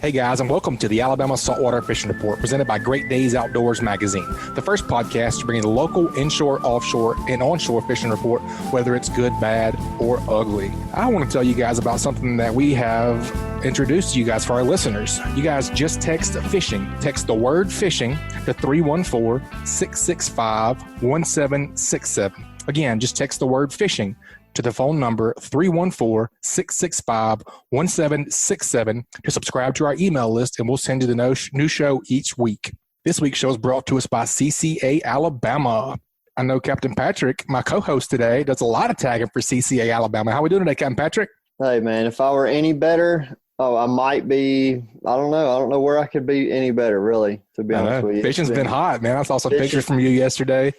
Hey guys, and welcome to the Alabama Saltwater Fishing Report presented by Great Days Outdoors Magazine, the first podcast to bring you the local inshore, offshore, and onshore fishing report, whether it's good, bad, or ugly. I want to tell you guys about something that we have introduced to you guys for our listeners. You guys just text fishing. Text the word fishing to 314-665-1767. Again, just text the word fishing to the phone number 314-665-1767 to subscribe to our email list, and we'll send you the new show each week. This week's show is brought to us by CCA Alabama. I know Capt.Patric, my co-host today, does a lot of tagging for CCA Alabama. How are we doing today, Capt.Patric? Hey, man, if I were any better, I might be, I don't know. I don't know where I could be any better, really, to be honest with you. Fishing's been hot, man. I saw some pictures from you yesterday.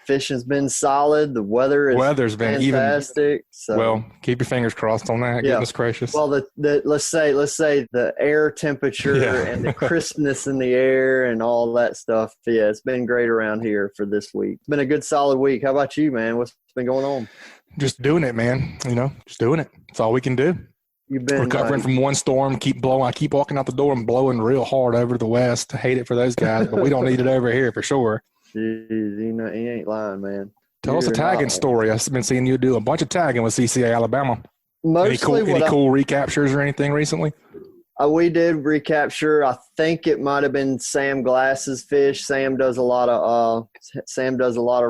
Fishing's been solid. The weather's been fantastic. Well, keep your fingers crossed on that. Yeah. Goodness gracious. Well, let's say the air temperature and the crispness in the air and all that stuff. Yeah, it's been great around here for this week. It's been a good solid week. How about you, man? What's been going on? Just doing it, man. Just doing it. That's all we can do. You've been recovering from one storm, keep blowing. I keep walking out the door and blowing real hard over the west. I hate it for those guys, but we don't need it over here for sure. Jeez, he ain't lying, man. Tell us a tagging story. I've been seeing you do a bunch of tagging with CCA Alabama. Mostly any cool recaptures or anything recently? We did recapture. I think it might have been Sam Glass's fish. Sam does a lot of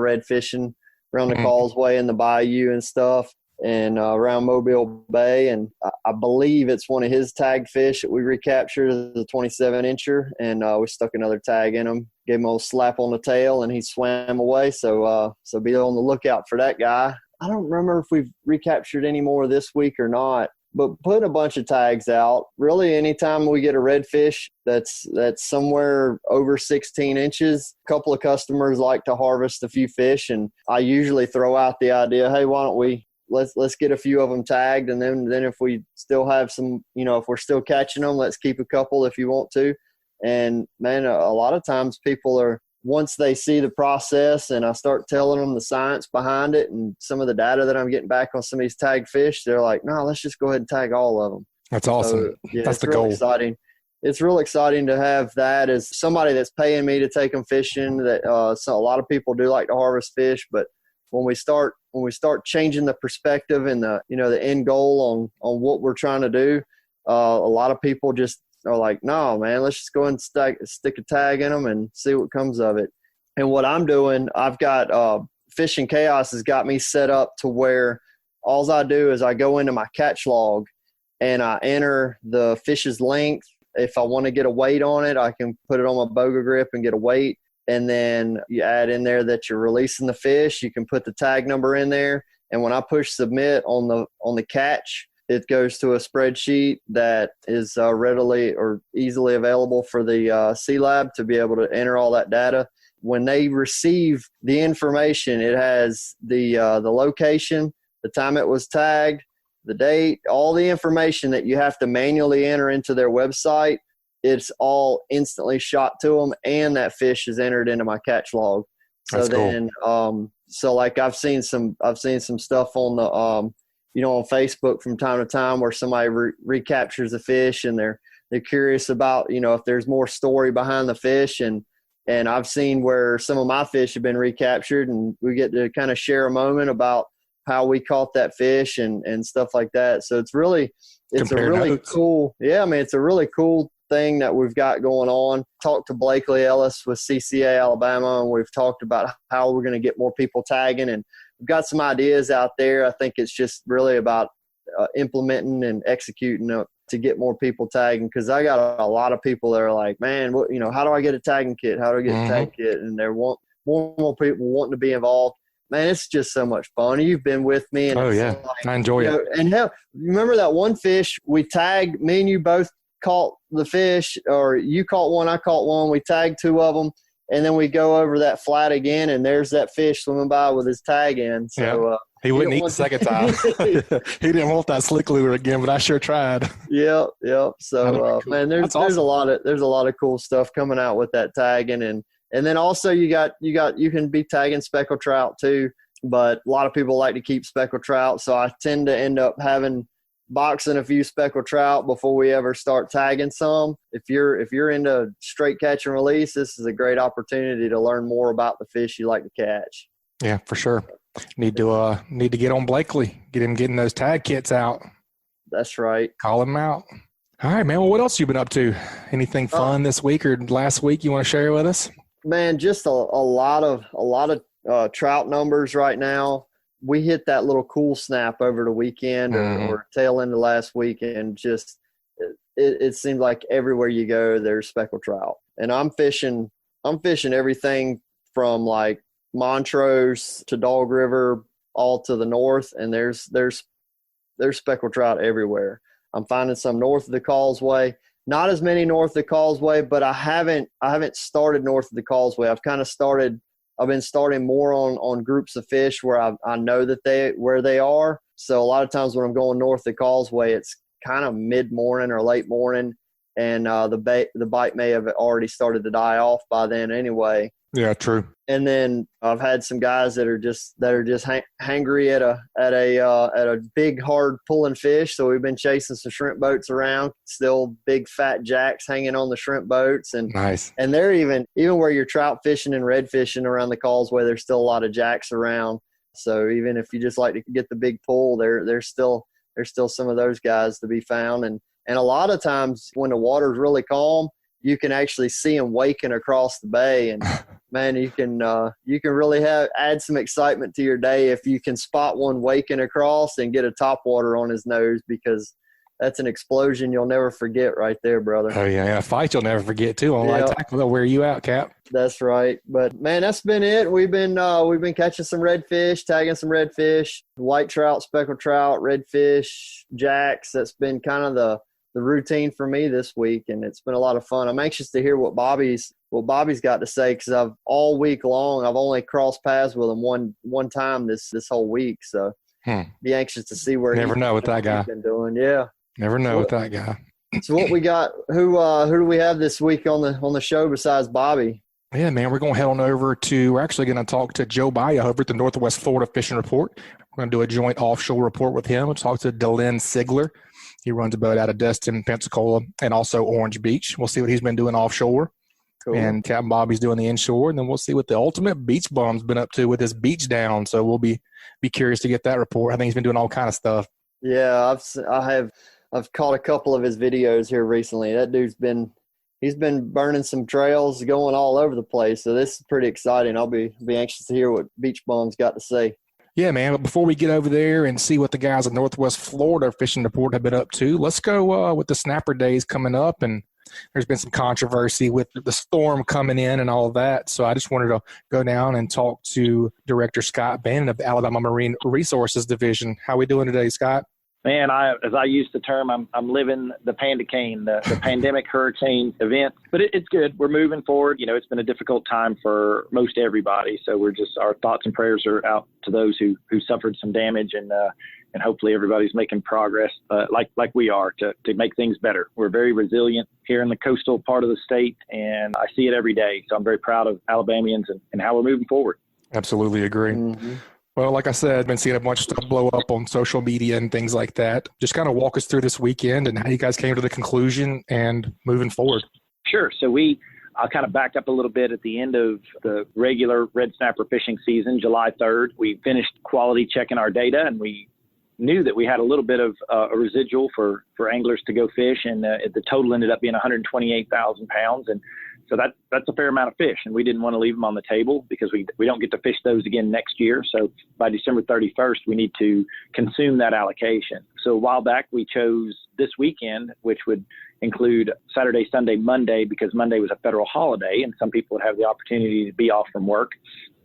red fishing around the causeway and the bayou and stuff, and around Mobile Bay. And I believe it's one of his tag fish that we recaptured, the 27-incher, and we stuck another tag in him. Gave him a little slap on the tail, and he swam away. So be on the lookout for that guy. I don't remember if we've recaptured any more this week or not, but putting a bunch of tags out. Really, anytime we get a redfish that's somewhere over 16 inches, a couple of customers like to harvest a few fish, and I usually throw out the idea, hey, why don't we let's get a few of them tagged, and then if we still have some, if we're still catching them, let's keep a couple if you want to. And, man, a lot of times people are, once they see the process and I start telling them the science behind it and some of the data that I'm getting back on some of these tagged fish, they're like, no, let's just go ahead and tag all of them. That's awesome. So, that's the goal. Exciting. It's real exciting to have that as somebody that's paying me to take them fishing. That so a lot of people do like to harvest fish, but when we start changing the perspective and the end goal on what we're trying to do, a lot of people just are like, no, man, let's just go and stick a tag in them and see what comes of it. And what I'm doing, I've got Fishing Chaos has got me set up to where all I do is I go into my catch log and I enter the fish's length. If I want to get a weight on it, I can put it on my boga grip and get a weight. And then you add in there that you're releasing the fish. You can put the tag number in there. And when I push submit on the catch, it goes to a spreadsheet that is readily or easily available for the C-Lab to be able to enter all that data. When they receive the information, it has the location, the time it was tagged, the date, all the information that you have to manually enter into their website. It's all instantly shot to them, and that fish is entered into my catch log. So that's then, cool. So like I've seen some stuff on the on Facebook from time to time where somebody recaptures a fish and they're curious about, if there's more story behind the fish. And I've seen where some of my fish have been recaptured, and we get to kind of share a moment about how we caught that fish and stuff like that. So it's a really cool. Yeah. I mean, it's a really cool thing that we've got going on. Talked to Blakely Ellis with CCA Alabama, and we've talked about how we're going to get more people tagging, and we've got some ideas out there. I think it's just really about implementing and executing to get more people tagging, because I got a lot of people that are like, man, how do I get a tagging kit? How do I get a tag kit? And they want more people wanting to be involved. Man, it's just so much fun. You've been with me. And I enjoy it. And hell, remember that one fish we tagged, me and you both caught the fish, or you caught one, I caught one. We tagged two of them, and then we go over that flat again, and there's that fish swimming by with his tag in. So he wouldn't eat the second time. He didn't want that slick lure again, but I sure tried. Yep. So man, there's a lot of cool stuff coming out with that tagging, and then also you can be tagging speckled trout too, but a lot of people like to keep speckled trout, so I tend to end up having boxing a few speckled trout before we ever start tagging some. If you're into straight catch and release, this is a great opportunity to learn more about the fish you like to catch. Yeah, for sure. Need to get on Blakely, get him getting those tag kits out. That's right. Call him out. All right, man. Well, what else you been up to? Anything fun this week or last week you want to share with us? Man, just a lot of trout numbers right now. We hit that little cool snap over the weekend or tail end of last week, and just it seemed like everywhere you go there's speckled trout. And I'm fishing everything from like Montrose to Dog River all to the north, and there's speckled trout everywhere. I'm finding some north of the causeway. Not as many north of the causeway, but I haven't started north of the causeway. I've been starting more on groups of fish where I know that where they are. So a lot of times when I'm going north of the causeway, it's kind of mid-morning or late morning, and the bite may have already started to die off by then anyway. Yeah, true. And then I've had some guys that are just hangry at a big hard pulling fish. So we've been chasing some shrimp boats around, still big fat jacks hanging on the shrimp boats, and nice. And they're even where you're trout fishing and red fishing around the causeway, there's still a lot of jacks around. So even if you just like to get the big pull, there's still some of those guys to be found. And a lot of times when the water's really calm, you can actually see them waking across the bay, and man, you can really add some excitement to your day if you can spot one waking across and get a topwater on his nose, because that's an explosion you'll never forget right there, brother. Oh yeah, a fight you'll never forget too on light tackle. They'll wear you out, Cap. That's right. But man, that's been it. We've been catching some redfish, tagging some redfish, white trout, speckled trout, redfish, jacks. That's been kind of the routine for me this week, and it's been a lot of fun. I'm anxious to hear what Bobby's got to say, because I've all week long I've only crossed paths with him one time this whole week. So be anxious to see where never know what that guy been doing. Yeah, never know what that guy. So what we got? Who do we have this week on the show besides Bobby? Yeah, man, we're going to head on over we're actually going to talk to Joe Baya over at the Northwest Florida Fishing Report. We're going to do a joint offshore report with him. We'll talk to Delynn Sigler. He runs a boat out of Destin, Pensacola, and also Orange Beach. We'll see what he's been doing offshore. Cool. And Captain Bobby's doing the inshore. And then we'll see what the ultimate beach bum's been up to with his beach down. So we'll be curious to get that report. I think he's been doing all kind of stuff. Yeah, I've caught a couple of his videos here recently. That dude's he's been burning some trails, going all over the place. So this is pretty exciting. I'll be anxious to hear what Beach Bum's got to say. Yeah, man. But before we get over there and see what the guys at Northwest Florida Fishing Report have been up to, let's go with the Snapper Days coming up. And there's been some controversy with the storm coming in and all of that. So I just wanted to go down and talk to Director Scott Bannon of the Alabama Marine Resources Division. How we doing today, Scott? Man, as I use the term, I'm living the pandicane, the pandemic hurricane event. But it's good. We're moving forward. You know, it's been a difficult time for most everybody. So our thoughts and prayers are out to those who suffered some damage, and hopefully everybody's making progress like we are to make things better. We're very resilient here in the coastal part of the state, and I see it every day. So I'm very proud of Alabamians and how we're moving forward. Absolutely agree. Mm-hmm. Well, like I said, I've been seeing a bunch of stuff blow up on social media and things like that. Just kind of walk us through this weekend and how you guys came to the conclusion and moving forward. Sure. So I'll kind of back up a little bit. At the end of the regular red snapper fishing season, July 3rd, we finished quality checking our data, and we knew that we had a little bit of a residual for anglers to go fish, and the total ended up being 128,000 pounds. And so that's a fair amount of fish, and we didn't want to leave them on the table because we don't get to fish those again next year. So by December 31st, we need to consume that allocation. So a while back, we chose this weekend, which would include Saturday, Sunday, Monday, because Monday was a federal holiday, and some people would have the opportunity to be off from work.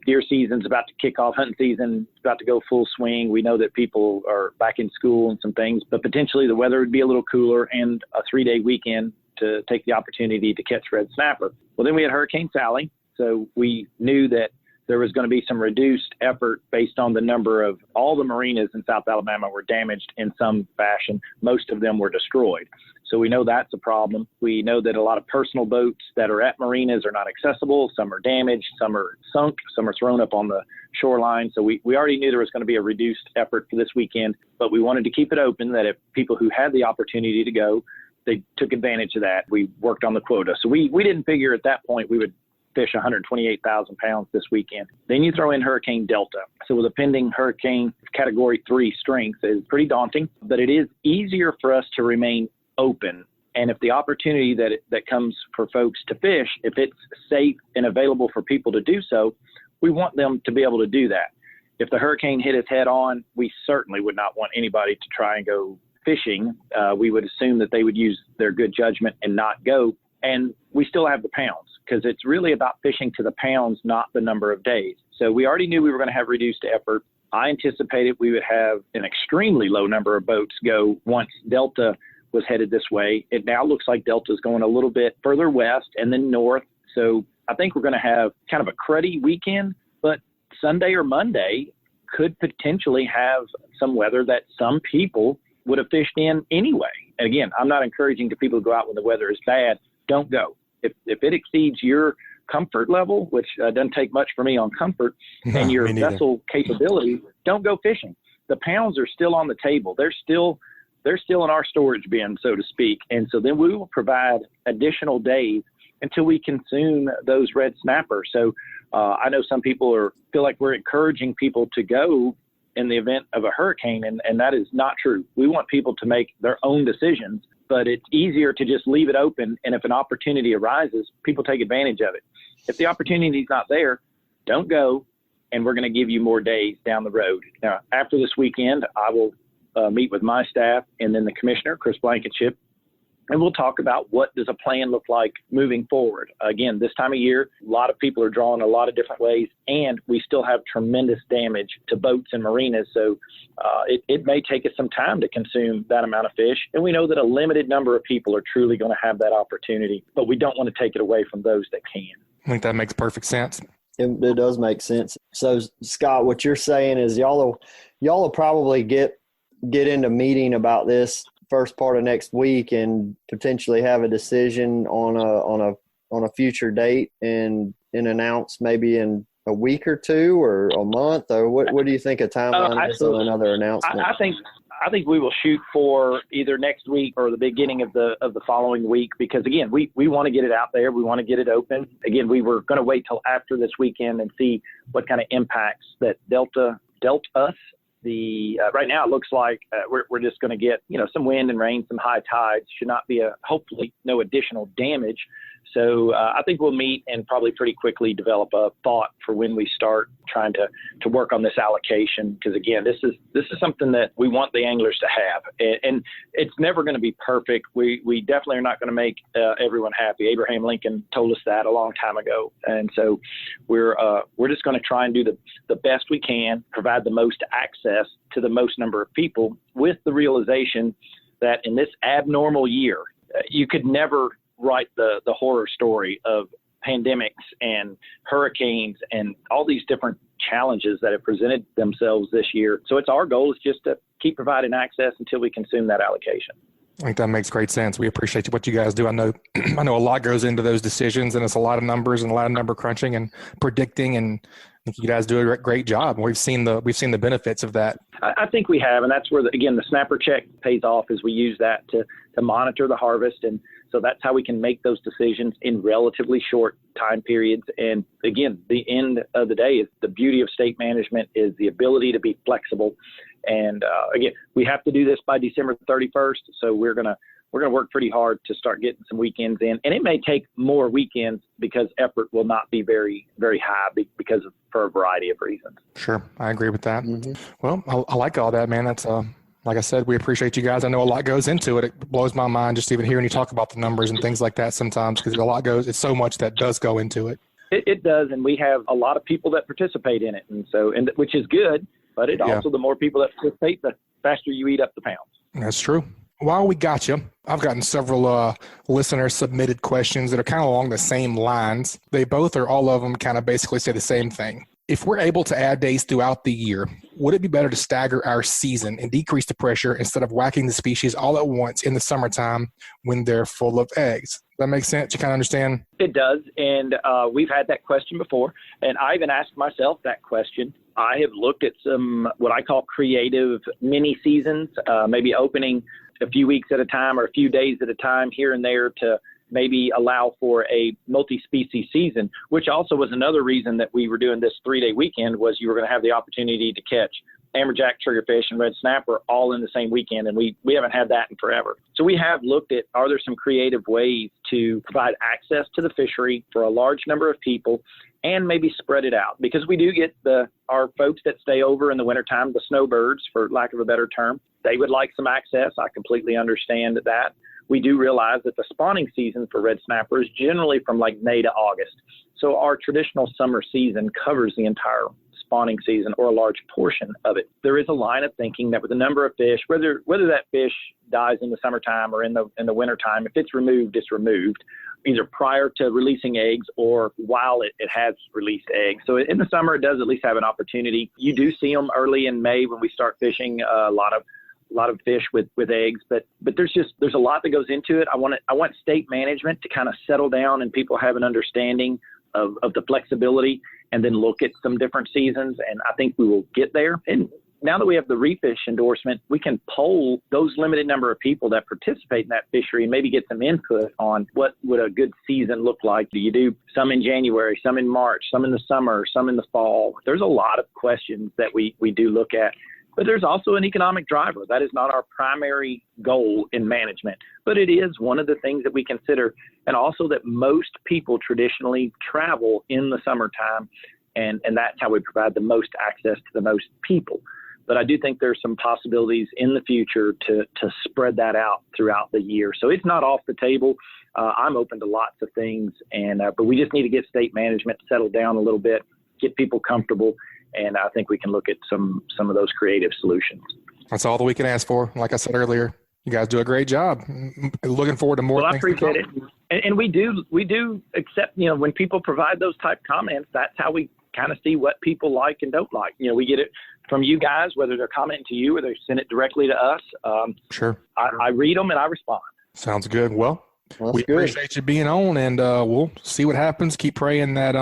Deer season's about to kick off. Hunting season is about to go full swing. We know that people are back in school and some things, but potentially the weather would be a little cooler, and a 3-day weekend to take the opportunity to catch red snapper. Well, then we had Hurricane Sally. So we knew that there was going to be some reduced effort based on the number of all the marinas in South Alabama were damaged in some fashion. Most of them were destroyed. So we know that's a problem. We know that a lot of personal boats that are at marinas are not accessible. Some are damaged, some are sunk, some are thrown up on the shoreline. So we already knew there was going to be a reduced effort for this weekend, but we wanted to keep it open that if people who had the opportunity to go, they took advantage of that. We worked on the quota. So we didn't figure at that point we would fish 128,000 pounds this weekend. Then you throw in Hurricane Delta. So with a pending hurricane category 3 strength is pretty daunting, but it is easier for us to remain open. And if the opportunity that comes for folks to fish, if it's safe and available for people to do so, we want them to be able to do that. If the hurricane hit us head on, we certainly would not want anybody to try and go fishing. We would assume that they would use their good judgment and not go. And we still have the pounds, because it's really about fishing to the pounds, not the number of days. So we already knew we were going to have reduced effort. I anticipated we would have an extremely low number of boats go once Delta was headed this way. It now looks like Delta is going a little bit further west and then north. So I think we're going to have kind of a cruddy weekend, but Sunday or Monday could potentially have some weather that some people would have fished in anyway. And again, I'm not encouraging the people to go out when the weather is bad. Don't go. If it exceeds your comfort level, which doesn't take much for me on comfort, and your vessel capability, don't go fishing. The pounds are still on the table. They're still in our storage bin, so to speak. And so then we will provide additional days until we consume those red snappers. So I know some people feel like we're encouraging people to go in the event of a hurricane, and that is not true. We want people to make their own decisions, but it's easier to just leave it open. And if an opportunity arises, people take advantage of it. If the opportunity is not there, don't go, and we're going to give you more days down the road. Now, after this weekend, I will meet with my staff and then the commissioner, Chris Blankenship, and we'll talk about what does a plan look like moving forward. Again, this time of year, a lot of people are drawing a lot of different ways, and we still have tremendous damage to boats and marinas. So it may take us some time to consume that amount of fish. And we know that a limited number of people are truly going to have that opportunity, but we don't want to take it away from those that can. I think that makes perfect sense. It does make sense. So, Scott, what you're saying is y'all will probably get into meeting about this first part of next week and potentially have a decision on a future date and announce maybe in a week or two or a month, or what do you think a timeline is on another announcement? I think we will shoot for either next week or the beginning of the following week, because again, we want to get it out there. We want to get it open. Again, we were going to wait till after this weekend and see what kind of impacts that Delta dealt us. Right now it looks like we're just going to get, some wind and rain, some high tides. Should not be hopefully no additional damage. So I think we'll meet and probably pretty quickly develop a thought for when we start trying to work on this allocation. Because again, this is something that we want the anglers to have, and it's never going to be perfect. We definitely are not going to make everyone happy. Abraham Lincoln told us that a long time ago, and so we're just going to try and do the best we can, provide the most access to the most number of people, with the realization that in this abnormal year, you could never write the horror story of pandemics and hurricanes and all these different challenges that have presented themselves this year. So it's our goal is just to keep providing access until we consume that allocation. I think that makes great sense. We appreciate what you guys do. I know a lot goes into those decisions, and it's a lot of numbers and a lot of number crunching and predicting, and I think you guys do a great job. We've seen the benefits of that. I think we have, and that's where the snapper check pays off, is we use that to monitor the harvest, and so that's how we can make those decisions in relatively short time periods. And again, the end of the day is the beauty of state management is the ability to be flexible. And again, we have to do this by December 31st, so we're gonna work pretty hard to start getting some weekends in. And it may take more weekends because effort will not be very, very high for a variety of reasons. Sure, I agree with that. Mm-hmm. Well, I like all that, man. That's like I said, we appreciate you guys. I know a lot goes into it. It blows my mind just even hearing you talk about the numbers and things like that sometimes, because it's so much that does go into it. It does, and we have a lot of people that participate in it, and which is good. But also, the more people that participate, the faster you eat up the pounds. That's true. While we got you, I've gotten several listeners submitted questions that are kind of along the same lines. All of them kind of basically say the same thing. if we're able to add days throughout the year, would it be better to stagger our season and decrease the pressure instead of whacking the species all at once in the summertime when they're full of eggs? That makes sense? You kind of understand? It does. And we've had that question before. And I even asked myself that question. I have looked at some what I call creative mini seasons, maybe opening a few weeks at a time or a few days at a time here and there to maybe allow for a multi-species season, which also was another reason that we were doing this 3-day weekend, was you were going to have the opportunity to catch amberjack, triggerfish, and red snapper all in the same weekend, and we haven't had that in forever. So we have looked at, are there some creative ways to provide access to the fishery for a large number of people and maybe spread it out? Because we do get our folks that stay over in the wintertime, the snowbirds, for lack of a better term, they would like some access. I completely understand that. We do realize that the spawning season for red snapper is generally from like May to August. So our traditional summer season covers the entire spawning season or a large portion of it. There is a line of thinking that with the number of fish, whether that fish dies in the summertime or in the wintertime, if it's removed, it's removed, either prior to releasing eggs or while it has released eggs. So in the summer, it does at least have an opportunity. You do see them early in May when we start fishing a lot of fish with eggs, but there's a lot that goes into it. I want state management to kind of settle down and people have an understanding of the flexibility and then look at some different seasons. And I think we will get there. And now that we have the Refish endorsement, we can poll those limited number of people that participate in that fishery and maybe get some input on what would a good season look like. Do you do some in January, some in March, some in the summer, some in the fall? There's a lot of questions that we do look at. But there's also an economic driver. That is not our primary goal in management, but it is one of the things that we consider, and also that most people traditionally travel in the summertime, and that's how we provide the most access to the most people. But I do think there's some possibilities in the future to spread that out throughout the year. So it's not off the table. I'm open to lots of things, but we just need to get state management settled down a little bit, get people comfortable, and I think we can look at some of those creative solutions. That's all that we can ask for. Like I said earlier, you guys do a great job. Looking forward to more. Well, I appreciate it. And we do accept, when people provide those type comments, that's how we kind of see what people like and don't like. We get it from you guys, whether they're commenting to you or they send it directly to us. Sure. I read them and I respond. Sounds good. Well, we good. appreciate you being on, and we'll see what happens. Keep praying that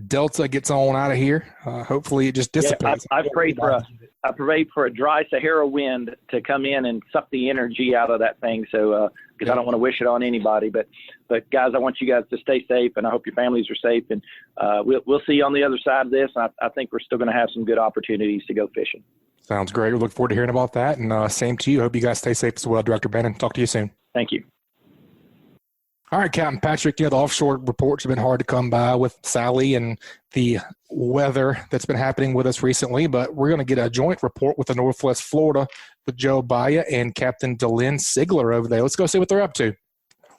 Delta gets on out of here. Hopefully it just dissipates. Yeah, I prayed for a dry Sahara wind to come in and suck the energy out of that thing. So, because I don't want to wish it on anybody, but guys, I want you guys to stay safe, and I hope your families are safe. And we'll see you on the other side of this. And I think we're still going to have some good opportunities to go fishing. Sounds great. We look forward to hearing about that. And same to you. Hope you guys stay safe as well, Director Bannon. Talk to you soon. Thank you. All right, Capt.Patric, the offshore reports have been hard to come by with Sally and the weather that's been happening with us recently, but we're going to get a joint report with the Northwest Florida with Joe Baya and Captain Delynn Sigler over there. Let's go see what they're up to.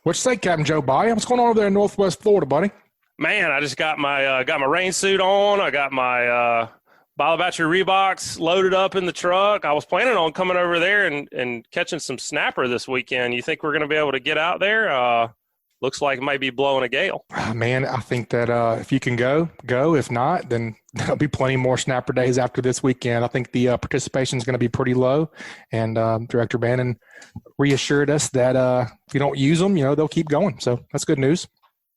What you say, Captain Joe Baya? What's going on over there in Northwest Florida, buddy? Man, I just got my rain suit on. I got my Balabatcher Reeboks loaded up in the truck. I was planning on coming over there and catching some snapper this weekend. You think we're going to be able to get out there? Looks like it might be blowing a gale. Man, I think that if you can go. If not, then there'll be plenty more snapper days after this weekend. I think the participation is going to be pretty low. And Director Bannon reassured us that if you don't use them, they'll keep going. So that's good news.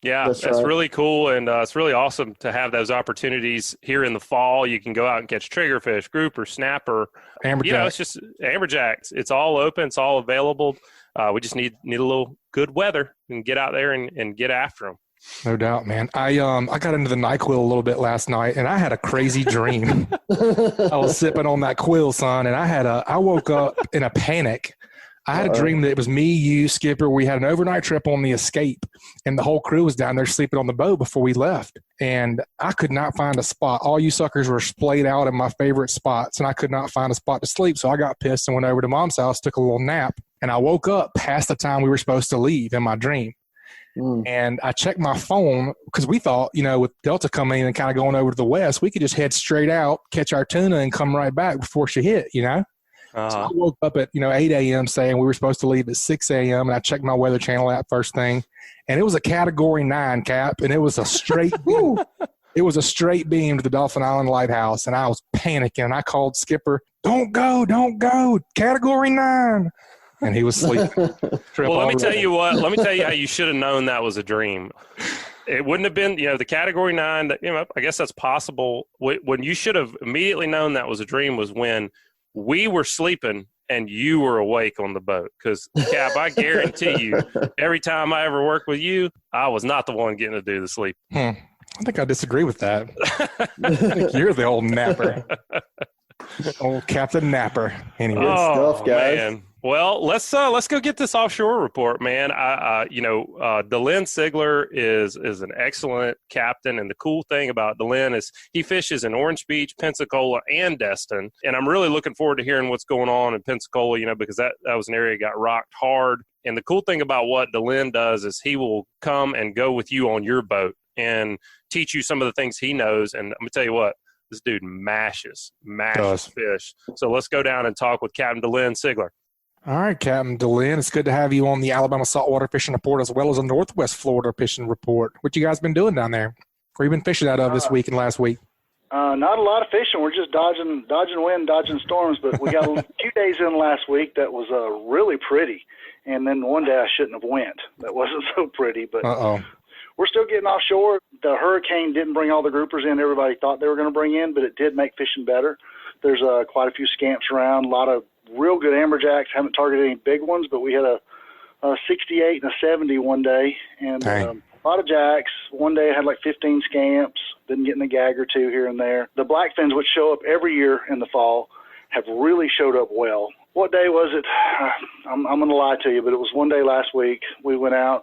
Yeah, that's really cool. And it's really awesome to have those opportunities here in the fall. You can go out and catch triggerfish, grouper, snapper. Amberjack. It's just amberjacks. It's all open. It's all available. We just need a little good weather and get out there and get after them. No doubt, man. I got into the NyQuil a little bit last night, and I had a crazy dream. I was sipping on that Quill, son, and I woke up in a panic. I had a dream that it was me, you, Skipper. We had an overnight trip on the Escape, and the whole crew was down there sleeping on the boat before we left. And I could not find a spot. All you suckers were splayed out in my favorite spots, and I could not find a spot to sleep. So I got pissed and went over to Mom's house, took a little nap, and I woke up past the time we were supposed to leave in my dream. And I checked my phone because we thought, with Delta coming in and kind of going over to the west, we could just head straight out, catch our tuna, and come right back before she hit, So I woke up at, 8 a.m. saying we were supposed to leave at 6 a.m. And I checked my Weather Channel app first thing. And it was a Category 9, Cap, and it was a straight It was a straight beam to the Dolphin Island Lighthouse, and I was panicking. I called Skipper, don't go, Category 9. And he was sleeping. Well, let me tell you what. Let me tell you how you should have known that was a dream. It wouldn't have been, the Category 9, I guess that's possible. When you should have immediately known that was a dream was when we were sleeping and you were awake on the boat. Because, Cap, I guarantee you, every time I ever worked with you, I was not the one getting to do the sleep. I think I disagree with that. I think you're the old napper. Old Captain Napper. Anyway. Stuff, guys. Man. Well, let's go get this offshore report, man. Delynn Sigler is an excellent captain, and the cool thing about Delynn is he fishes in Orange Beach, Pensacola, and Destin. And I'm really looking forward to hearing what's going on in Pensacola, because that was an area that got rocked hard. And the cool thing about what Delynn does is he will come and go with you on your boat and teach you some of the things he knows. And I'm gonna tell you what, this dude mashes fish. So let's go down and talk with Captain Delynn Sigler. All right, Captain Delynn, it's good to have you on the Alabama Saltwater Fishing Report as well as the Northwest Florida Fishing Report. What you guys been doing down there? Where you been fishing out of this week and last week? Not a lot of fishing. We're just dodging wind, dodging storms. But we got a few days in last week that was really pretty. And then one day I shouldn't have went. That wasn't so pretty. But we're still getting offshore. The hurricane didn't bring all the groupers in everybody thought they were going to bring in, but it did make fishing better. There's quite a few scamps around, a lot of real good amberjacks. Haven't targeted any big ones, but we had a 68 and a 70 one day, and a lot of jacks. One day I had like 15 scamps, been getting a gag or two here and there. The blackfins, which show up every year in the fall, have really showed up well. What day was it? I'm going to lie to you, but it was one day last week. We went and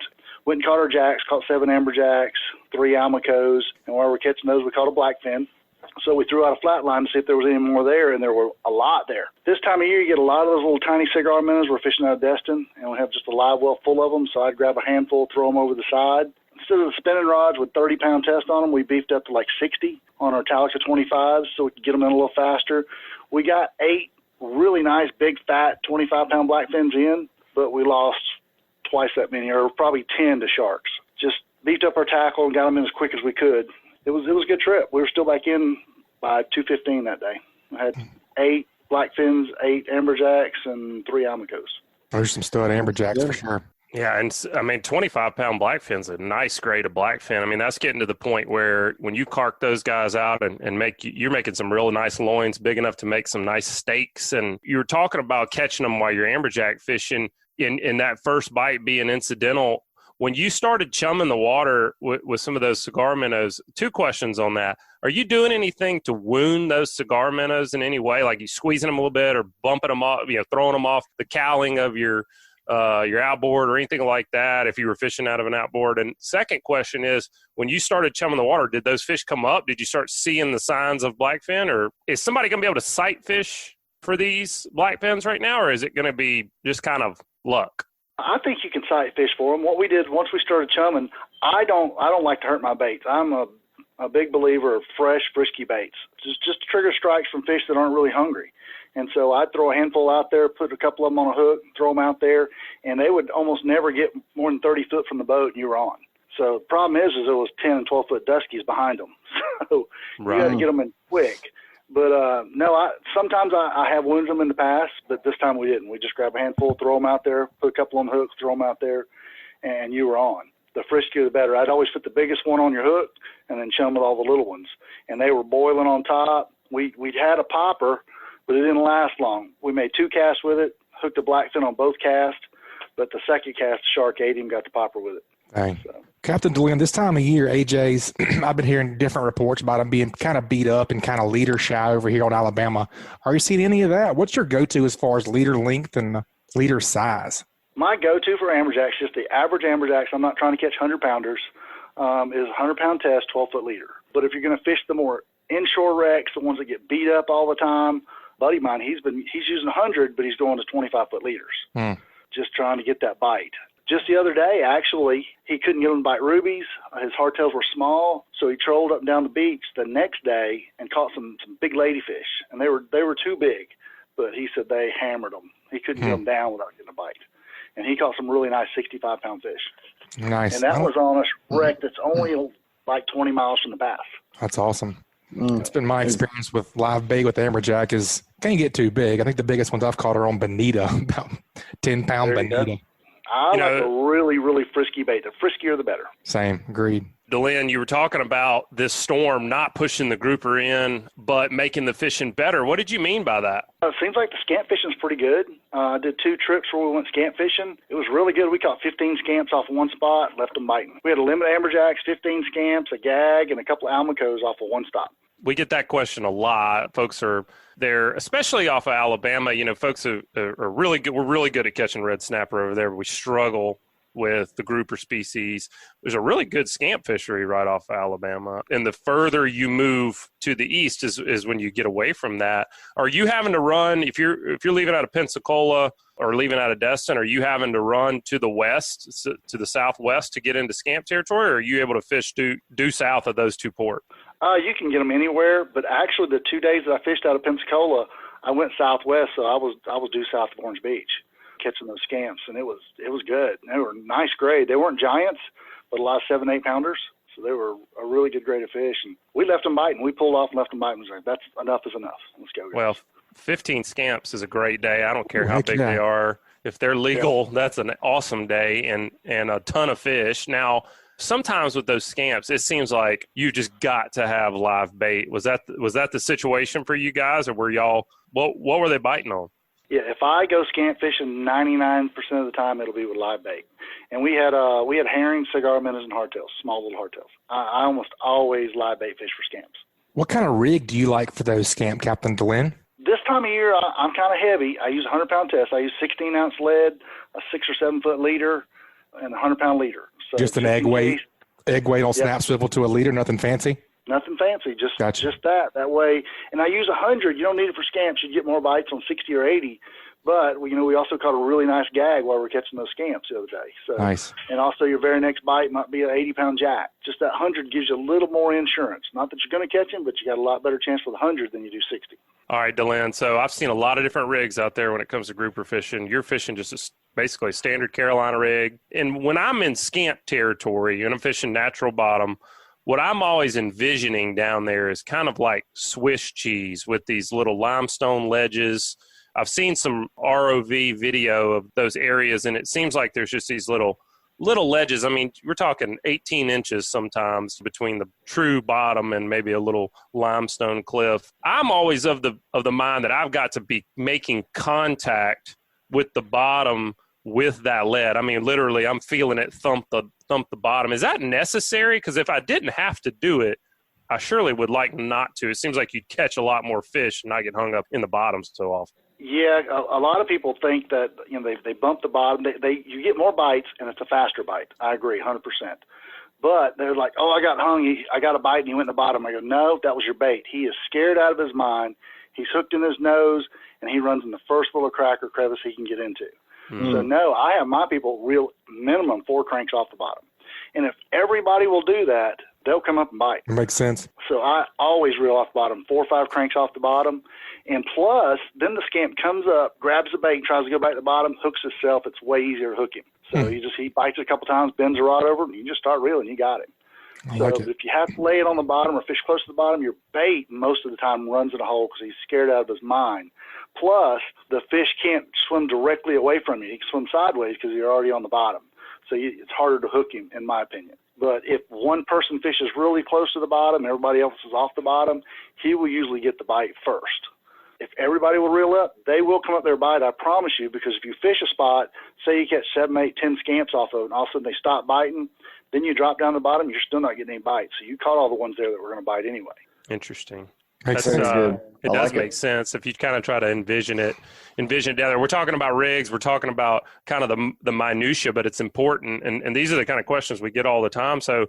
caught our jacks, caught 7 amberjacks, 3 almacos, and while we're catching those, we caught a blackfin. So we threw out a flat line to see if there was any more there, and there were a lot there. This time of year, you get a lot of those little tiny cigar minnows. We're fishing out of Destin, and we have just a live well full of them, so I'd grab a handful, throw them over the side. Instead of the spinning rods with 30-pound test on them, we beefed up to like 60 on our Talica 25s so we could get them in a little faster. We got 8 really nice, big, fat 25-pound blackfins in, but we lost twice that many, or probably 10 to sharks. Just beefed up our tackle and got them in as quick as we could. It was a good trip. We were still back in by 2:15 that day. I had 8 blackfins, 8 amberjacks, and 3 almacos. There's some stud amberjacks for sure. Yeah, and 25-pound blackfin's a nice grade of blackfin. That's getting to the point where when you cark those guys out and you're making some real nice loins, big enough to make some nice steaks. And you were talking about catching them while you're amberjack fishing, in that first bite being incidental. When you started chumming the water with some of those cigar minnows, 2 questions on that. Are you doing anything to wound those cigar minnows in any way? Like you squeezing them a little bit or bumping them off, throwing them off the cowling of your outboard or anything like that if you were fishing out of an outboard? And second question is, when you started chumming the water, did those fish come up? Did you start seeing the signs of blackfin? Or is somebody going to be able to sight fish for these blackfins right now? Or is it going to be just kind of luck? I think you can sight fish for them. What we did once we started chumming, I don't like to hurt my baits. I'm a big believer of fresh, frisky baits. Just trigger strikes from fish that aren't really hungry. And so I'd throw a handful out there, put a couple of them on a hook, throw them out there, and they would almost never get more than 30 foot from the boat, and you were on. So the problem is there was 10 and 12-foot duskies behind them. So you got to get them in quick. But, sometimes I have wounded them in the past, but this time we didn't. We just grab a handful, throw them out there, put a couple on the hook, throw them out there, and you were on. The friskier, the better. I'd always put the biggest one on your hook and then chum with all the little ones. And they were boiling on top. We'd had a popper, but it didn't last long. We made 2 casts with it, hooked a blackfin on both casts, but the second cast, the shark ate him, got the popper with it. Dang. So. Captain Delynn, this time of year, AJ's, I've been hearing different reports about him being kind of beat up and kind of leader shy over here on Alabama. Are you seeing any of that? What's your go-to as far as leader length and leader size? My go-to for amberjacks, just the average amberjacks, I'm not trying to catch 100-pounders, is a 100-pound test, 12-foot leader. But if you're going to fish the more inshore wrecks, the ones that get beat up all the time, buddy of mine, he's using 100, but he's going to 25-foot leaders, just trying to get that bite. Just the other day, actually, he couldn't get them to bite rubies. His hardtails were small, so he trolled up and down the beach the next day and caught some big ladyfish. And they were too big, but he said they hammered them. He couldn't get them down without getting a bite. And he caught some really nice 65-pound fish. Nice. And that was on a wreck that's only like 20 miles from the bass. That's awesome. It's been my experience with live bait with amberjack is can't get too big. I think the biggest ones I've caught are on bonita, about 10-pound bonita. I like a really, really frisky bait. The friskier, the better. Same. Agreed. Delynn, you were talking about this storm not pushing the grouper in, but making the fishing better. What did you mean by that? It seems like the scamp fishing's pretty good. I did 2 trips where we went scamp fishing. It was really good. We caught 15 scamps off of one spot, left them biting. We had a limit of amberjacks, 15 scamps, a gag, and a couple of almacos off of one stop. We get that question a lot. Folks are there, especially off of Alabama. You know, folks are really good. We're really good at catching red snapper over there, but we struggle with the grouper species. There's a really good scamp fishery right off of Alabama. And the further you move to the east is when you get away from that. Are you having to run, if you're leaving out of Pensacola or leaving out of Destin, are you having to run to the west, to the southwest to get into scamp territory, or are you able to fish due south of those 2 ports? You can get them anywhere, but actually the 2 days that I fished out of Pensacola, I went southwest, so I was due south of Orange Beach, catching those scamps, and it was good. They were nice grade. They weren't giants, but a lot of 7-8 pounders, so they were a really good grade of fish. And we left them biting. We pulled off and left them biting. That's enough is enough. Let's go, guys. Well, 15 scamps is a great day. I don't care how big they are. If they're legal, that's an awesome day and a ton of fish. Now, sometimes with those scamps, it seems like you just got to have live bait. Was that the situation for you guys, or were y'all what were they biting on? Yeah, if I go scamp fishing, 99% of the time it'll be with live bait. And we had herring, cigar minnows, and hardtails, small little hardtails. I almost always live bait fish for scamps. What kind of rig do you like for those scamp, Captain Delynn? This time of year, I'm kind of heavy. I use a 100-pound test. I use 16-ounce lead, a 6 or 7 foot leader, and a 100-pound leader. So just an egg weight on snap swivel to a leader, nothing fancy? Nothing fancy, just that. That way, and I use 100. You don't need it for scamps. You get more bites on 60 or 80. But we also caught a really nice gag while we were catching those scamps the other day. So nice. And also, your very next bite might be an 80-pound jack. Just that 100 gives you a little more insurance. Not that you're going to catch him, but you got a lot better chance with 100 than you do 60. All right, Delynn. So I've seen a lot of different rigs out there when it comes to grouper fishing. You're fishing just basically a standard Carolina rig. And when I'm in scamp territory and I'm fishing natural bottom, what I'm always envisioning down there is kind of like Swiss cheese with these little limestone ledges. I've seen some ROV video of those areas, and it seems like there's just these little ledges. I mean, we're talking 18 inches sometimes between the true bottom and maybe a little limestone cliff. I'm always of the mind that I've got to be making contact with the bottom with that lead. I mean, literally, I'm feeling it thump the bottom. Is that necessary? Because if I didn't have to do it, I surely would like not to. It seems like you'd catch a lot more fish and not get hung up in the bottom so often. Yeah, a lot of people think that they bump the bottom. You get more bites and it's a faster bite. I agree, 100%. But they're like, oh, I got hung. I got a bite and he went in the bottom. I go, no, that was your bait. He is scared out of his mind. He's hooked in his nose and he runs in the first little crack or crevice he can get into. Mm-hmm. So no, I have my people reel minimum 4 cranks off the bottom. And if everybody will do that, they'll come up and bite. It makes sense. So I always reel off the bottom, 4 or 5 cranks off the bottom. And plus, then the scamp comes up, grabs the bait, tries to go back to the bottom, hooks himself. It's way easier to hook him. So he bites a couple times, bends the rod over, and you just start reeling. You got him. So if you have to lay it on the bottom or fish close to the bottom, your bait most of the time runs in a hole because he's scared out of his mind. Plus, the fish can't swim directly away from you. He can swim sideways because you're already on the bottom. So it's harder to hook him, in my opinion. But if one person fishes really close to the bottom, everybody else is off the bottom, he will usually get the bite first. If everybody will reel up, they will come up there bite, I promise you, because if you fish a spot, say you catch 7, 8, 10 scamps off of it, and all of a sudden they stop biting, then you drop down the bottom, you're still not getting any bites. So you caught all the ones there that were going to bite anyway. Interesting. Makes sense. It does make sense if you kind of try to envision it down there. We're talking about rigs. We're talking about kind of the minutia, but it's important. And these are the kind of questions we get all the time. So,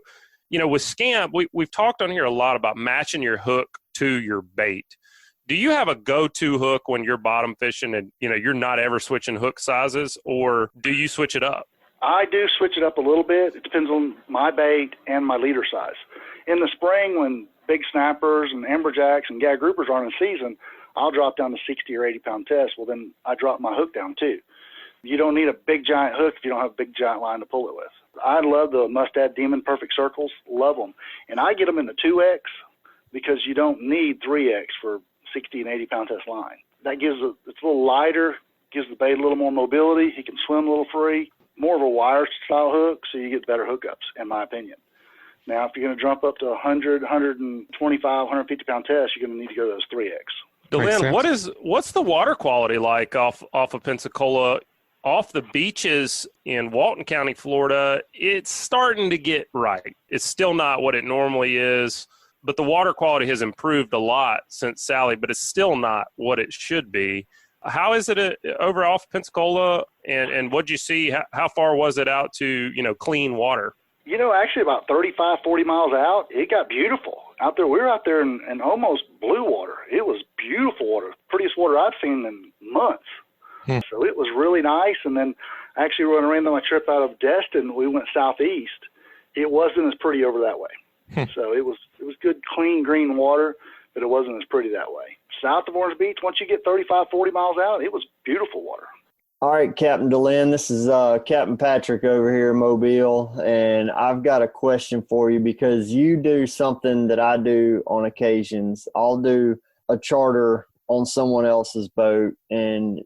with scamp, we've talked on here a lot about matching your hook to your bait. Do you have a go-to hook when you're bottom fishing and, you're not ever switching hook sizes, or do you switch it up? I do switch it up a little bit. It depends on my bait and my leader size. In the spring, when big snappers and amberjacks and gag groupers aren't in season, I'll drop down to 60 or 80 pound test. Well, then I drop my hook down too. You don't need a big giant hook if you don't have a big giant line to pull it with. I love the Mustad Demon Perfect Circles, love them. And I get them in the 2X because you don't need 3X for 60 and 80 pound test line. That it's a little lighter, gives the bait a little more mobility. He can swim a little free, more of a wire style hook, so you get better hookups, in my opinion. Now, if you're going to jump up to 100, 125, 150 pound tests, you're going to need to go to those 3X. Delynn, what's the water quality like off of Pensacola? Off the beaches in Walton County, Florida, it's starting to get right. It's still not what it normally is, but the water quality has improved a lot since Sally, but it's still not what it should be. How is it over off Pensacola, and what'd you see? How far was it out to, clean water? Actually about 35, 40 miles out, it got beautiful out there. We were out there in almost blue water. It was beautiful water, prettiest water I've seen in months. So it was really nice. And then actually when I ran on my trip out of Destin, we went southeast. It wasn't as pretty over that way. So it was good, clean, green water, but it wasn't as pretty that way. South of Orange Beach, once you get 35, 40 miles out, it was beautiful water. All right, Captain Delynn, this is Capt.Patric over here in Mobile, and I've got a question for you because you do something that I do on occasions. I'll do a charter on someone else's boat, and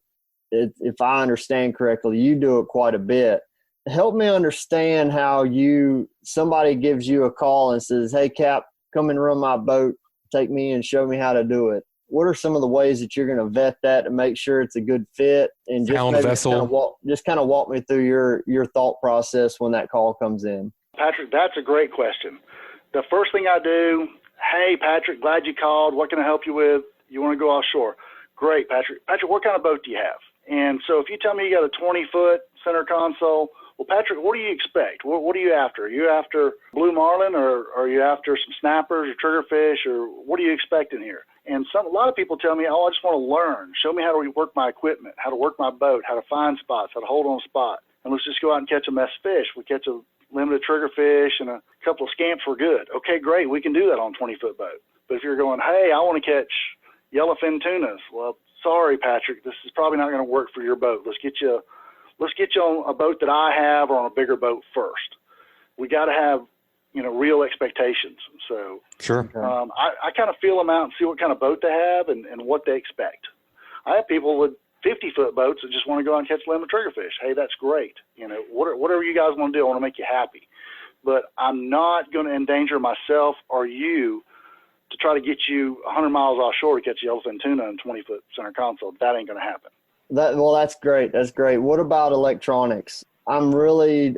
if I understand correctly, you do it quite a bit. Help me understand how somebody gives you a call and says, "Hey, Cap, come and run my boat. Take me and show me how to do it." What are some of the ways that you're going to vet that to make sure it's a good fit? And just kind of walk me through your thought process when that call comes in. Patrick, that's a great question. The first thing I do, "Hey, Patrick, glad you called. What can I help you with? You want to go offshore?" "Great, Patrick. Patrick, what kind of boat do you have?" And so if you tell me you got a 20-foot center console, "Well, Patrick, what do you expect? What are you after? Are you after blue marlin, or are you after some snappers or triggerfish, or what are you expecting here?" And a lot of people tell me, "Oh, I just want to learn. Show me how to work my equipment, how to work my boat, how to find spots, how to hold on a spot. And let's just go out and catch a mess of fish. We catch a limited triggerfish and a couple of scamps, we're good." Okay, great. We can do that on a 20-foot boat. But if you're going, "Hey, I want to catch yellowfin tunas," well, sorry, Patrick, this is probably not going to work for your boat. Let's get you on a boat that I have or on a bigger boat first. We got to have, real expectations. So sure. I kind of feel them out and see what kind of boat they have and what they expect. I have people with 50-foot boats that just want to go out and catch lemon triggerfish. Hey, that's great. Whatever you guys want to do, I want to make you happy. But I'm not going to endanger myself or you to try to get you 100 miles offshore to catch yellowfin tuna in 20-foot center console. That ain't going to happen. That's great. That's great. What about electronics? I really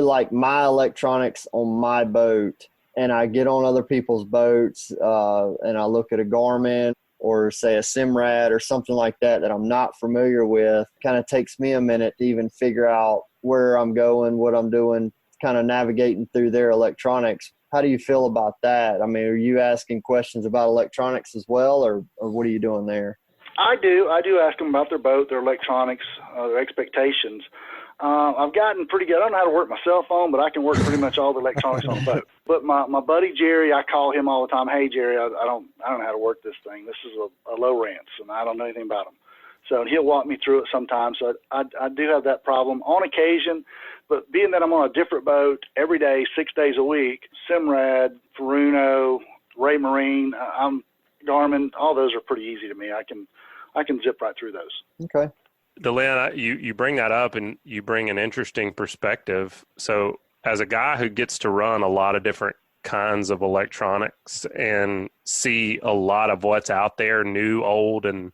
like my electronics on my boat, and I get on other people's boats and I look at a Garmin or say a Simrad or something like that I'm not familiar with. Kind of takes me a minute to even figure out where I'm going, what I'm doing, kind of navigating through their electronics. How do you feel about that? I mean, are you asking questions about electronics as well, or what are you doing there? I do ask them about their boat, their electronics, their expectations. I've gotten pretty good. I don't know how to work my cell phone, but I can work pretty much all the electronics on the boat. But my buddy Jerry, I call him all the time. "Hey, Jerry, I don't know how to work this thing. This is a low rance, and I don't know anything about them." So he'll walk me through it sometimes. So I do have that problem on occasion. But being that I'm on a different boat every day, 6 days a week, Simrad, Furuno, Ray Marine, Garmin, all those are pretty easy to me. I can zip right through those. Okay. Delynn, you bring that up and you bring an interesting perspective. So as a guy who gets to run a lot of different kinds of electronics and see a lot of what's out there, new, old, and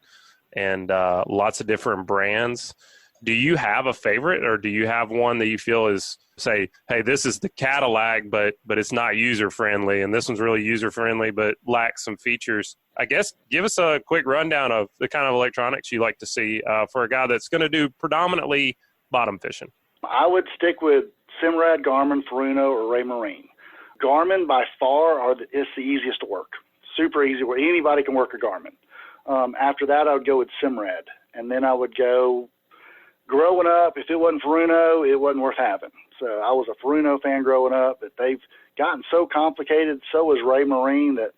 lots of different brands, do you have a favorite, or do you have one that you feel is, say, hey, this is the Cadillac, but it's not user-friendly, and this one's really user-friendly but lacks some features? I guess give us a quick rundown of the kind of electronics you like to see for a guy that's going to do predominantly bottom fishing. I would stick with Simrad, Garmin, Furuno, or Ray Marine. Garmin, by far, is the easiest to work. Super easy, where anybody can work a Garmin. After that, I would go with Simrad, and then I would go. Growing up, if it wasn't Furuno, it wasn't worth having. So I was a Furuno fan growing up, but they've gotten so complicated, so is Ray Marine, that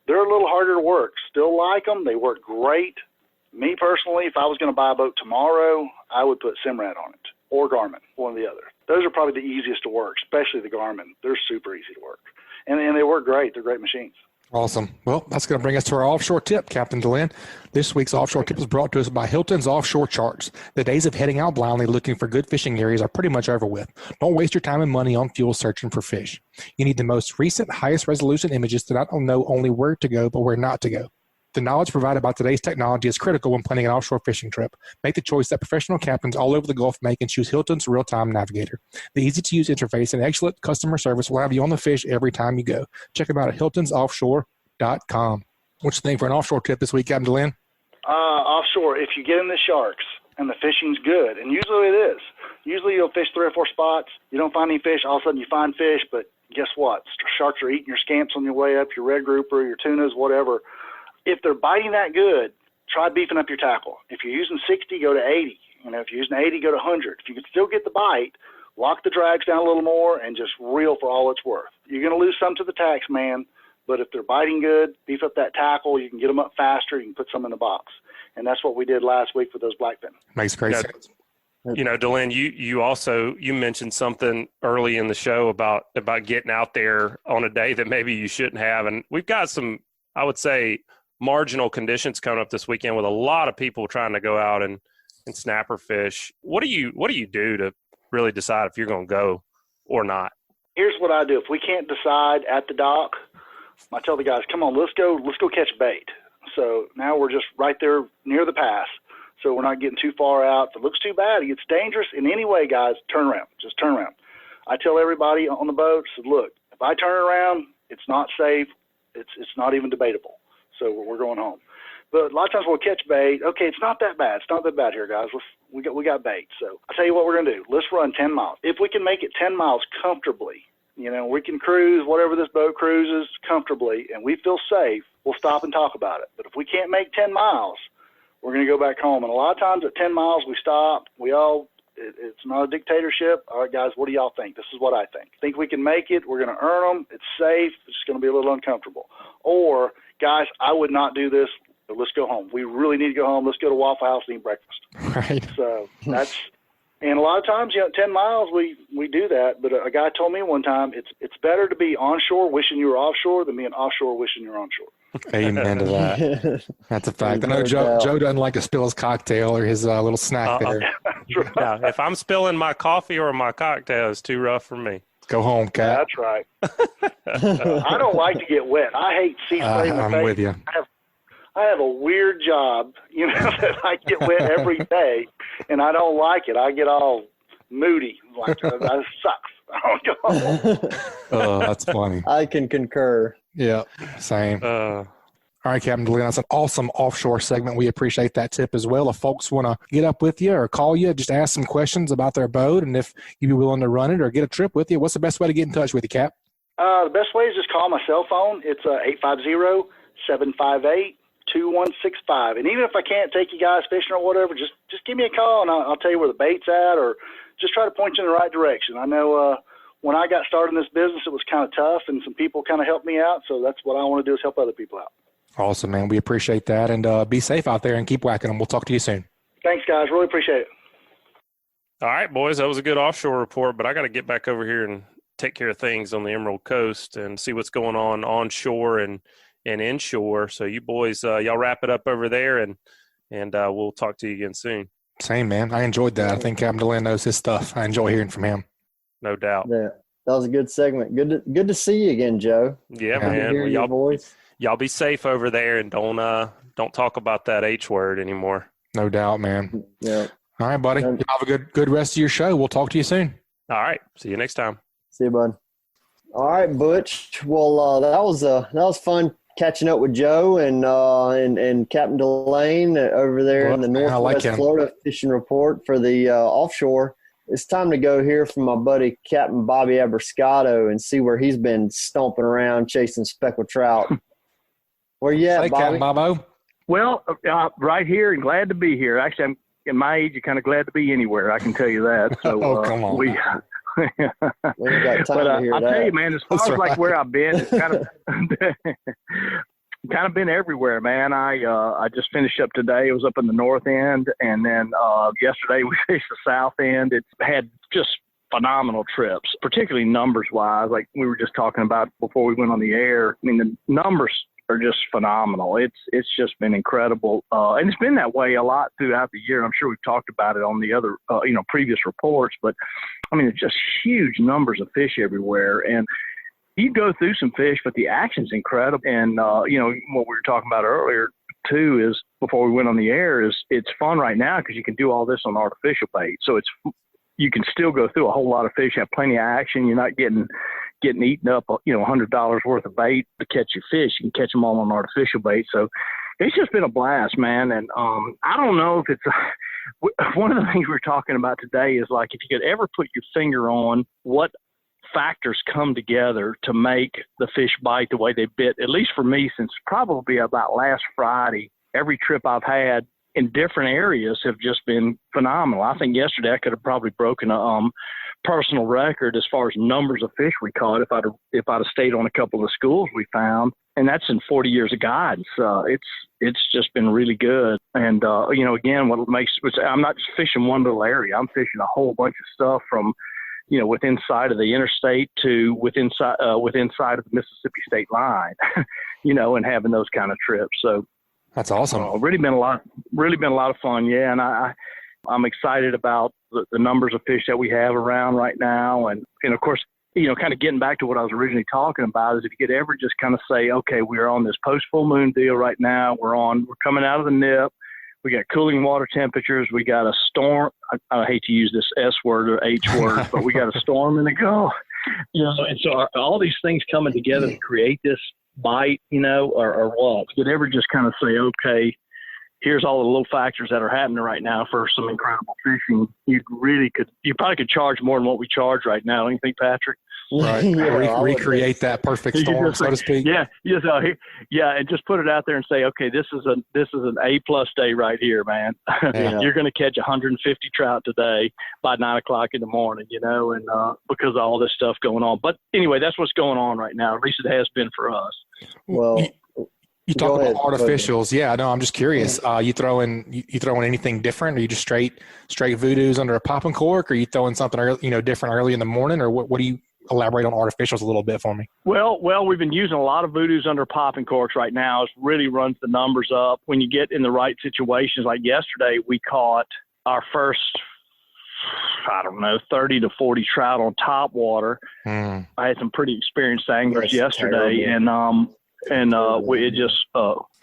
they're a little harder to work. Still like them. They work great. Me personally, if I was going to buy a boat tomorrow, I would put Simrad on it or Garmin, one or the other. Those are probably the easiest to work, especially the Garmin. They're super easy to work. And they work great. They're great machines. Awesome. Well, that's going to bring us to our offshore tip, Captain Delynn. This week's offshore tip is brought to us by Hilton's Offshore Charts. The days of heading out blindly looking for good fishing areas are pretty much over with. Don't waste your time and money on fuel searching for fish. You need the most recent, highest resolution images to not know only where to go, but where not to go. The knowledge provided by today's technology is critical when planning an offshore fishing trip. Make the choice that professional captains all over the Gulf make and choose Hilton's Real-Time Navigator. The easy-to-use interface and excellent customer service will have you on the fish every time you go. Check them out at hiltonsoffshore.com. What you think for an offshore tip this week, Captain Delynn? Offshore, if you get in the sharks and the fishing's good, and usually it is. Usually you'll fish 3 or 4 spots. You don't find any fish. All of a sudden you find fish, but guess what? Sharks are eating your scamps on your way up, your red grouper, your tunas, whatever. If they're biting that good, try beefing up your tackle. If you're using 60, go to 80. If you're using 80, go to 100. If you can still get the bite, lock the drags down a little more and just reel for all it's worth. You're going to lose some to the tax man, but if they're biting good, beef up that tackle. You can get them up faster. You can put some in the box. And that's what we did last week with those blackfin. Makes great sense. Delynn, you mentioned something early in the show about getting out there on a day that maybe you shouldn't have. And we've got some, I would say, marginal conditions coming up this weekend with a lot of people trying to go out and snapper fish. What do you do to really decide if you're going to go or not? Here's what I do. If we can't decide at the dock, I tell the guys, come on, let's go catch bait. So now we're just right there near the pass. So we're not getting too far out. If it looks too bad, it gets dangerous. In any way, guys, turn around. Just turn around. I tell everybody on the boat, look, if I turn around, it's not safe. It's not even debatable. So we're going home. But a lot of times we'll catch bait. Okay, it's not that bad. It's not that bad here, guys. We got bait. So I'll tell you what we're going to do. Let's run 10 miles. If we can make it 10 miles comfortably, we can cruise whatever this boat cruises comfortably, and we feel safe, we'll stop and talk about it. But if we can't make 10 miles, we're going to go back home. And a lot of times at 10 miles we stop. It's not a dictatorship. All right, guys, what do y'all think? This is what I think. Think we can make it. We're going to earn them. It's safe. It's just going to be a little uncomfortable. Or, guys, I would not do this, but let's go home. We really need to go home. Let's go to Waffle House and eat breakfast. Right. So and a lot of times, 10 miles, we do that. But a guy told me one time, it's better to be onshore wishing you were offshore than being offshore wishing you're onshore. Amen to that. That's a fact. I know Joe doesn't like to spill his cocktail or his little snack there. That's right. Yeah, if I'm spilling my coffee or my cocktail, it's too rough for me. Go home, Cap. That's right. I don't like to get wet. I hate sea spray in the face. I'm with you. I have a weird job, that I get wet every day, and I don't like it. I get all moody. Like, that sucks. I don't go home. Oh, that's funny. I can concur. Yeah, same. All right, Captain Delynn, that's an awesome offshore segment. We appreciate that tip as well. If folks want to get up with you or call you, just ask some questions about their boat, and if you'd be willing to run it or get a trip with you, what's the best way to get in touch with you, Cap? The best way is just call my cell phone. It's 850-758-2165. And even if I can't take you guys fishing or whatever, just give me a call, and I'll tell you where the bait's at, or just try to point you in the right direction. I know when I got started in this business, it was kind of tough, and some people kind of helped me out, so that's what I want to do is help other people out. Awesome, man. We appreciate that, and be safe out there and keep whacking them. We'll talk to you soon. Thanks, guys. Really appreciate it. All right, boys, that was a good offshore report, but I got to get back over here and take care of things on the Emerald Coast and see what's going on onshore and inshore. So you boys, y'all wrap it up over there, and we'll talk to you again soon. Same, man. I enjoyed that. I think Captain Delynn knows his stuff. I enjoy hearing from him. No doubt. Yeah, that was a good segment. Good to see you again, Joe. Yeah, good man. to hear your voice. Y'all be safe over there, and don't talk about that H word anymore. No doubt, man. Yeah. All right, buddy. Have a good rest of your show. We'll talk to you soon. All right. See you next time. See you, bud. All right, Butch. Well, that was fun catching up with Joe and Captain Delynn over there in the Northwest Florida Fishing Report for the offshore. It's time to go hear from my buddy Captain Bobby Abrascato and see where he's been stomping around chasing speckled trout. Where you at, Bobby? Captain Bobo. Well, right here, and glad to be here. Actually, I'm in my age, you're kind of glad to be anywhere. I can tell you that. So, come on. We got time to hear I'll that. tell you, man, as far as like where I've been, it's kind of kind of been everywhere, man. I just finished up today. It was up in the north end, and then yesterday we fished the south end. It's had just phenomenal trips, particularly numbers-wise, like we were just talking about before we went on the air. I mean, the numbers are just phenomenal. It's just been incredible, and it's been that way a lot throughout the year. I'm sure we've talked about it on the other, previous reports, but I mean, it's just huge numbers of fish everywhere, and you go through some fish, but the action's incredible. And what we were talking about earlier too is before we went on the air is it's fun right now because you can do all this on artificial bait, so you can still go through a whole lot of fish, have plenty of action. You're not getting eaten up, $100 worth of bait to catch your fish. You can catch them all on artificial bait. So it's just been a blast, man. And I don't know if it's one of the things we're talking about today is like if you could ever put your finger on what factors come together to make the fish bite the way they bit, at least for me, since probably about last Friday, every trip I've had in different areas have just been phenomenal. I think yesterday I could have probably broken a personal record as far as numbers of fish we caught if I'd have stayed on a couple of the schools we found, and that's in 40 years of guidance. It's just been really good. And again, I'm not just fishing one little area. I'm fishing a whole bunch of stuff from within sight of the interstate to within sight of the Mississippi state line, and having those kind of trips. So. That's awesome. Really been a lot of fun. Yeah. And I'm excited about the numbers of fish that we have around right now. And of course, kind of getting back to what I was originally talking about is if you could ever just kind of say, okay, we're on this post full moon deal right now. We're coming out of the nip. We got cooling water temperatures. We got a storm. I hate to use this S word or H word, but we got a storm in the Gulf. And so all these things coming together to create this bite, or what? You could ever just kind of say, okay, here's all the little factors that are happening right now for some incredible fishing. You probably could charge more than what we charge right now. Don't you think, Patrick? Right. Recreate that perfect storm, so to speak. Yeah. And just put it out there and say, okay, this is an A+ day right here, man. Yeah. You're going to catch 150 trout today by 9:00 in the morning, and because of all this stuff going on. But anyway, that's what's going on right now. At least it has been for us. Well, you talk about artificials. Yeah, no, I'm just curious. You throwing anything different? Are you just straight voodoos under a popping cork? Or are you throwing something different early in the morning? Or what do you elaborate on artificials a little bit for me? Well, we've been using a lot of voodoos under popping corks right now. It really runs the numbers up. When you get in the right situations, like yesterday, we caught our first, 30 to 40 trout on top water. I had some pretty experienced anglers yesterday, terrible.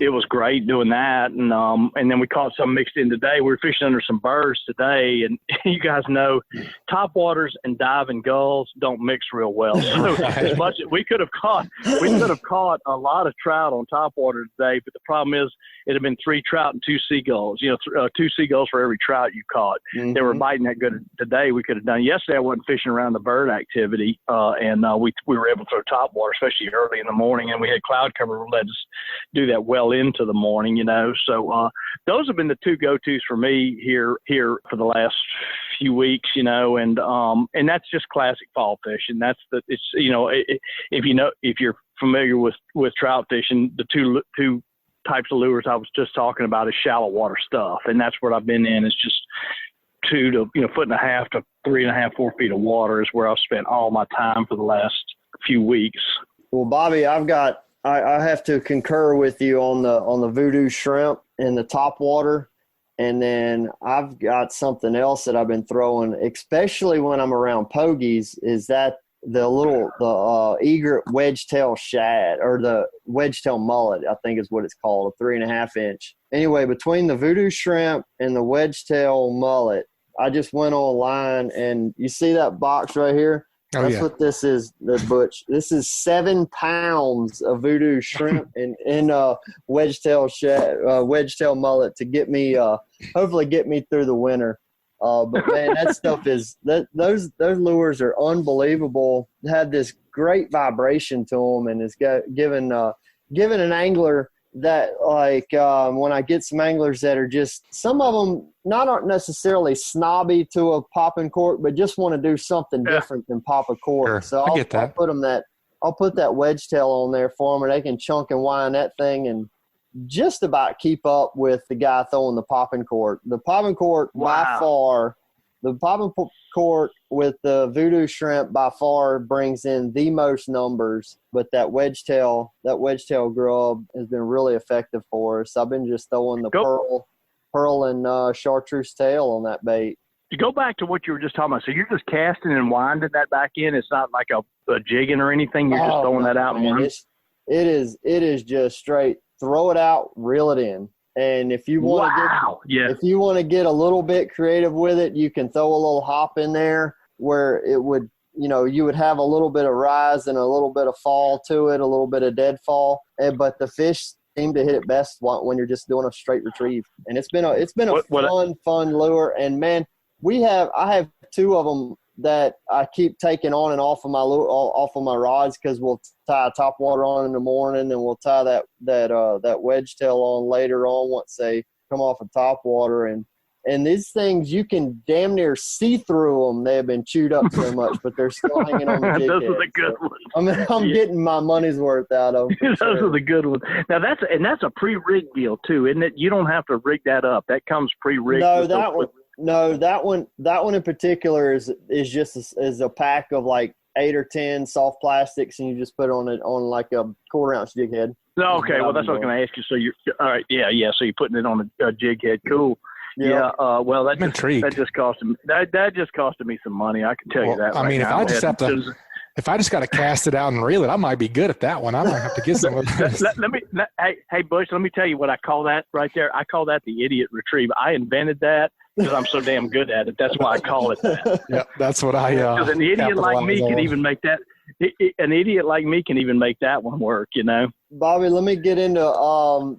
It was great doing that. And then we caught some mixed in today. We were fishing under some birds today, and you guys know topwaters and diving gulls don't mix real well. So as much as we could have caught a lot of trout on topwater today, but the problem is it had been 3 trout and 2 seagulls, 2 seagulls for every trout you caught. Mm-hmm. They were biting that good today. We could have done yesterday. I wasn't fishing around the bird activity. And we were able to throw topwater, especially early in the morning, and we had cloud cover let us do that well into the morning, So those have been the 2 go-tos for me here for the last few weeks, and that's just classic fall fishing. If you're familiar with trout fishing, the two types of lures I was just talking about is shallow water stuff, and that's what I've been in. It's just 2 to 1.5 to 3.5, 4 feet of water is where I've spent all my time for the last few weeks. Well, Bobby, I have to concur with you on the voodoo shrimp in the top water. And then I've got something else that I've been throwing, especially when I'm around pogies, is that the egret wedge-tail shad, or the wedge-tail mullet, I think is what it's called, a 3.5 inch. Anyway, between the voodoo shrimp and the wedge-tail mullet, I just went online, and you see that box right here? That's what this is, Butch. This is 7 pounds of voodoo shrimp and wedge-tail mullet to hopefully get me through the winter. But man, that stuff those lures are unbelievable. They have this great vibration to them, and it's given an angler that when I get some anglers that are just, some of them aren't necessarily snobby to a popping cork, but just want to do something different than pop a cork. Sure. So I'll put them that I'll put that wedge tail on there for them, and they can chunk and wind that thing and just about keep up with the guy throwing the popping cork. The popping cork by far, the popping cork with the voodoo shrimp by far brings in the most numbers, but that wedge tail grub has been really effective for us. I've been just throwing the pearl and chartreuse tail on that bait. To go back to what you were just talking about, so you're just casting and winding that back in. It's not like a jigging or anything. You're just throwing that out. Man, it is just straight. Throw it out, reel it in. And if you want to get a little bit creative with it, you can throw a little hop in there where it would, you would have a little bit of rise and a little bit of fall to it, a little bit of deadfall. But the fish seem to hit it best when you're just doing a straight retrieve. And it's been a fun lure. And man, I have two of them that I keep taking on and off of my rods, because we'll tie a top water on in the morning, and we'll tie that wedge tail on later on once they come off of top water. And these things, you can damn near see through them. They have been chewed up so much, but they're still hanging on the jig Those head. are the good ones. I'm getting my money's worth out of them. Those are the good ones. Now that's a pre-rig deal too, isn't it? You don't have to rig that up. That comes pre-rigged. No, that one in particular is just a pack of like 8 or 10 soft plastics, and you just put it on like a 1/4 ounce jig head. No, okay. Well, that's what I was going to ask you. So you're all right. Yeah. So you're putting it on a jig head. Cool. Yeah. Well, that just costed me some money. I can tell you that. I mean, if I just got to cast it out and reel it, I might be good at that one. I might have to get some of this. Hey, Butch, let me tell you what I call that right there. I call that the idiot retrieve. I invented that because I'm so damn good at it. That's why I call it that. Yeah, that's what I. Because an idiot like me can even make that. An idiot like me can even make that one work. Bobby, let me get into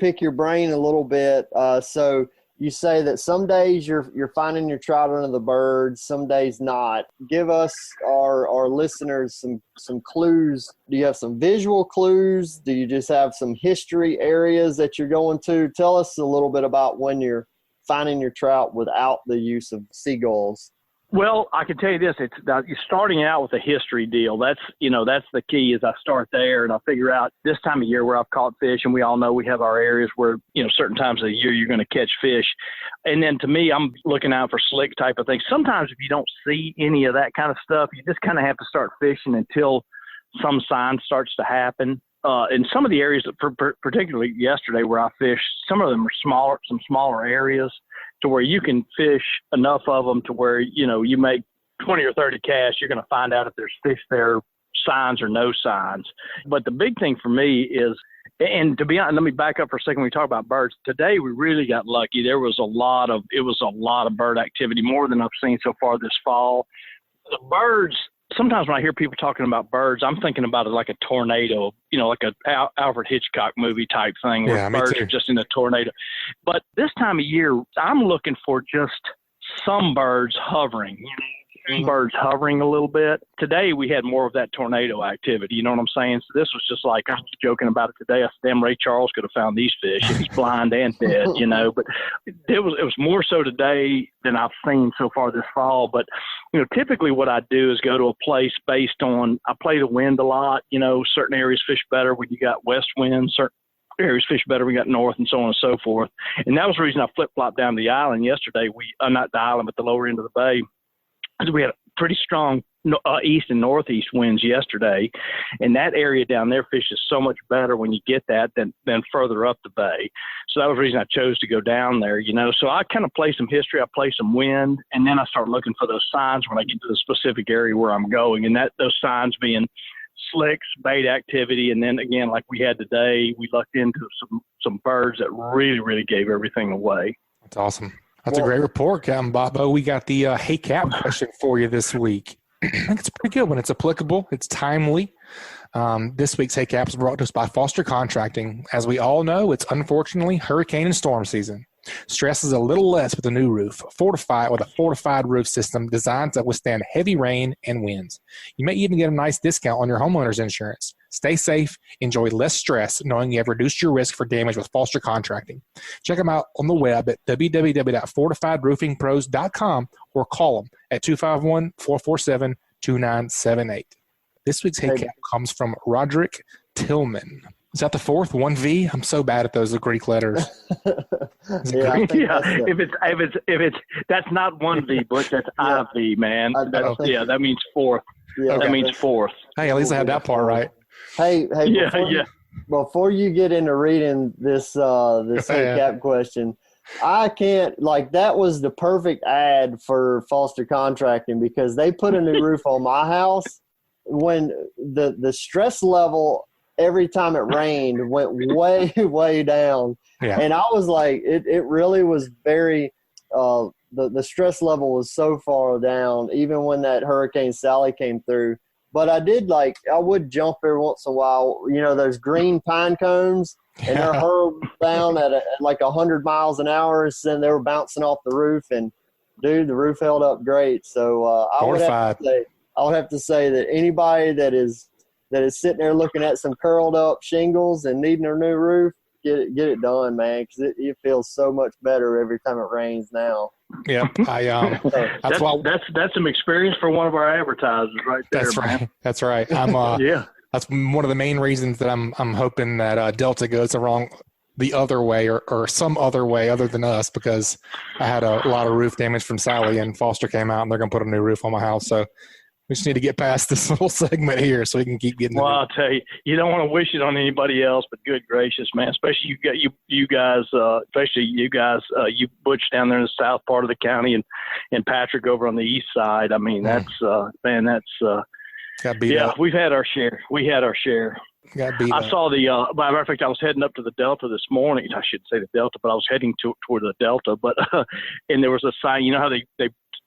pick your brain a little bit. So you say that some days you're finding your trout under the birds, some days not. Give us our listeners some clues. Do you have some visual clues? Do you just have some history areas that you're going to? Tell us a little bit about when you're finding your trout without the use of seagulls. Well, I can tell you this: you're starting out with a history deal. That's the key. Is I start there and I figure out this time of year where I've caught fish, and we all know we have our areas where certain times of the year you're going to catch fish, and then to me, I'm looking out for slick type of things. Sometimes if you don't see any of that kind of stuff, you just kind of have to start fishing until some sign starts to happen. In some of the areas, particularly yesterday where I fished, some of them are smaller areas to where you can fish enough of them to where, you make 20 or 30 casts, you're going to find out if there's fish there, signs or no signs. But the big thing for me is, and to be honest, let me back up for a second. When we talk about birds today, we really got lucky. It was a lot of bird activity, more than I've seen so far this fall. The birds, sometimes when I hear people talking about birds, I'm thinking about it like a tornado, like a Alfred Hitchcock movie type thing where birds are just in a tornado. But this time of year, I'm looking for just some birds hovering, birds hovering a little bit. Today, we had more of that tornado activity. You know what I'm saying? So this was just like, I was joking about it today. I said, damn, Ray Charles could have found these fish. He's blind and dead, But it was more so today than I've seen so far this fall. But, typically what I do is go to a place based on, I play the wind a lot. Certain areas fish better when you got west winds, certain areas fish better we got north, and so on and so forth. And that was the reason I flip-flopped down the island yesterday. Not the island, but the lower end of the bay. We had pretty strong east and northeast winds yesterday, and that area down there fishes so much better when you get that than further up the bay. So that was the reason I chose to go down there, So I kind of play some history, I play some wind, and then I start looking for those signs when I get to the specific area where I'm going, and those signs being slicks, bait activity, and then again, like we had today, we lucked into some birds that really, really gave everything away. That's awesome. That's a great report, Captain Bobo. We got the Hey Cap question for you this week. I think it's a pretty good one. It's applicable. It's timely. This week's Hey Cap is brought to us by Foster Contracting. As we all know, it's unfortunately hurricane and storm season. Stress is a little less with a new roof, fortified with a fortified roof system designed to withstand heavy rain and winds. You may even get a nice discount on your homeowner's insurance. Stay safe, enjoy less stress, knowing you have reduced your risk for damage with Foster Contracting. Check them out on the web at www.fortifiedroofingpros.com or call them at 251-447-2978. This week's Hey Cap comes from Roderick Tillman. Is that the fourth? 1V? I'm so bad at those Greek letters. If it's that's not 1V, Butch. That's IV, man. That means fourth. Yeah, that means fourth. Hey, at least I had that part right. Hey. Before you get into reading this Hey Cap question, I can't, like, that was the perfect ad for Foster Contracting, because they put a new roof on my house when the stress level every time it rained went way, way down. Yeah. And I was like, it really was very, the stress level was so far down, even when that Hurricane Sally came through. But I would jump every once in a while. You know, there's green pine cones, and they're hurled down at like 100 miles an hour, and they were bouncing off the roof. And, dude, the roof held up great. So I would have to say that anybody that is sitting there looking at some curled up shingles and needing a new roof, get it done, man, because it feels so much better every time it rains now. Yeah, that's some experience for one of our advertisers right there. That's right. Man. That's right. That's one of the main reasons that I'm hoping that Delta goes the other way or some other way other than us, because I had a lot of roof damage from Sally, and Foster came out and they're going to put a new roof on my house. So we just need to get past this little segment here so we can keep getting. Well, I'll tell you, you don't want to wish it on anybody else, but good gracious, man, especially you guys, you Butch down there in the south part of the county, and Patrick over on the east side. I mean, that's got beat up. We've had our share. We had our share. I saw matter of fact, I was heading up to the Delta this morning. I shouldn't say the Delta, but I was heading toward the Delta. But and there was a sign. You know how they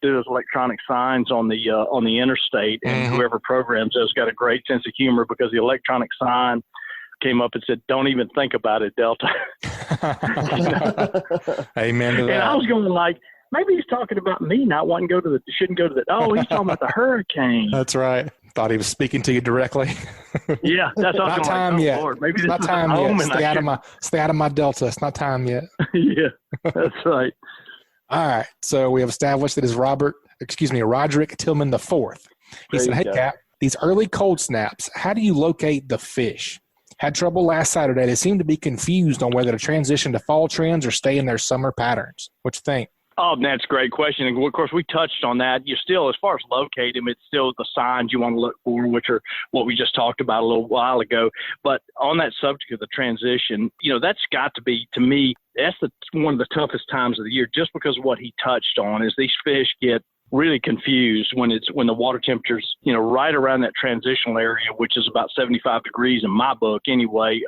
do those electronic signs on the interstate, and whoever programs those got a great sense of humor, because the electronic sign came up and said, "Don't even think about it, Delta." Amen to that. And I was going like, maybe he's talking about me not wanting to go to shouldn't go to the. Oh, he's talking about the hurricane. That's right. Thought he was speaking to you directly. Yeah, that's not time yet. Lord, maybe it's not time yet. Stay out of my Delta. It's not time yet. Yeah, that's right. All right. So we have established that is Roderick Tillman IV. He said, "Hey Cap, these early cold snaps, how do you locate the fish? Had trouble last Saturday. They seem to be confused on whether to transition to fall trends or stay in their summer patterns. What you think?" Oh, that's a great question. And of course, we touched on that. You still, as far as locate them, it's still the signs you want to look for, which are what we just talked about a little while ago. But on that subject of the transition, that's got to be, to me, that's one of the toughest times of the year, just because of what he touched on, is these fish get really confused when the water temperature's, right around that transitional area, which is about 75 degrees in my book anyway.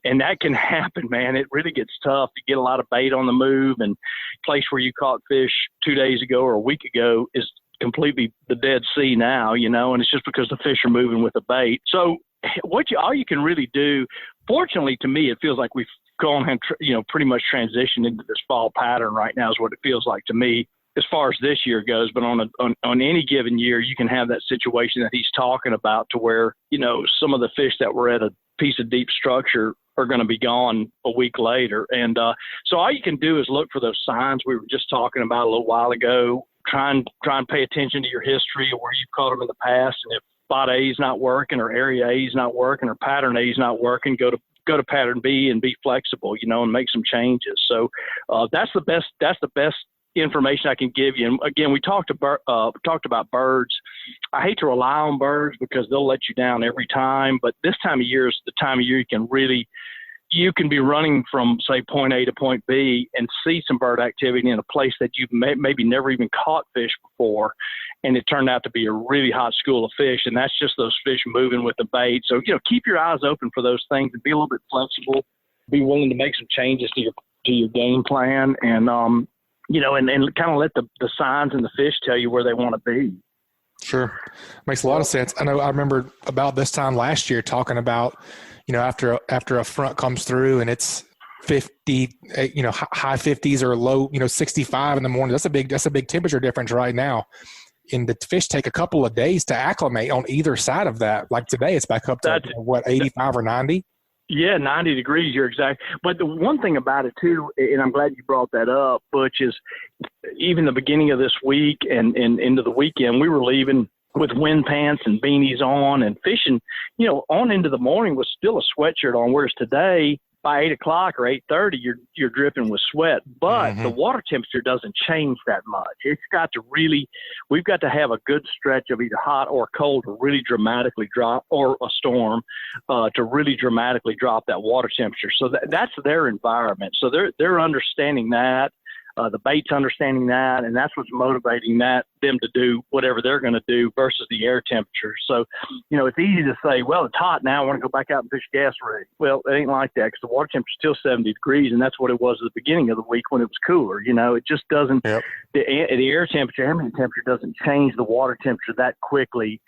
And that can happen, man. It really gets tough to get a lot of bait on the move, and place where you caught fish 2 days ago or a week ago is completely the Dead Sea now, and it's just because the fish are moving with the bait. So all you can really do, fortunately to me, it feels like we've gone and, pretty much transitioned into this fall pattern right now is what it feels like to me, as far as this year goes. But on any given year, you can have that situation that he's talking about, to where, some of the fish that were at a piece of deep structure are going to be gone a week later. And so all you can do is look for those signs we were just talking about a little while ago. Try and pay attention to your history of where you've caught them in the past. And if spot A is not working, or area A is not working, or pattern A is not working, go to pattern B and be flexible, and make some changes. So that's the best information I can give you. And again, we talked about birds. I hate to rely on birds because they'll let you down every time, but this time of year is the time of year you can be running from, say, point A to point B and see some bird activity in a place that you've maybe never even caught fish before, and it turned out to be a really hot school of fish, and that's just those fish moving with the bait. So, keep your eyes open for those things and be a little bit flexible, be willing to make some changes to your game plan, and and kind of let the signs and the fish tell you where they want to be. Sure. Makes a lot of sense. I remember about this time last year talking about, after a front comes through and it's 50, high 50s or low, 65 in the morning. That's a big temperature difference right now. And the fish take a couple of days to acclimate on either side of that. Like today, it's back up to 85 or 90? Yeah, 90 degrees, you're exact. But the one thing about it, too, and I'm glad you brought that up, Butch, is even the beginning of this week and into the weekend, we were leaving with wind pants and beanies on and fishing, on into the morning was still a sweatshirt on, whereas today by 8 o'clock or 8:30, you're dripping with sweat, but the water temperature doesn't change that much. We've got to have a good stretch of either hot or cold to really dramatically drop, or a storm to really dramatically drop that water temperature. So that's their environment. So they're understanding that. The bait's understanding that, and that's what's motivating them to do whatever they're going to do versus the air temperature. So, it's easy to say, well, it's hot now, I want to go back out and fish gas rig. Well, it ain't like that, because the water temperature's still 70 degrees, and that's what it was at the beginning of the week when it was cooler. It just doesn't. Yep. The air temperature, ambient temperature doesn't change the water temperature that quickly,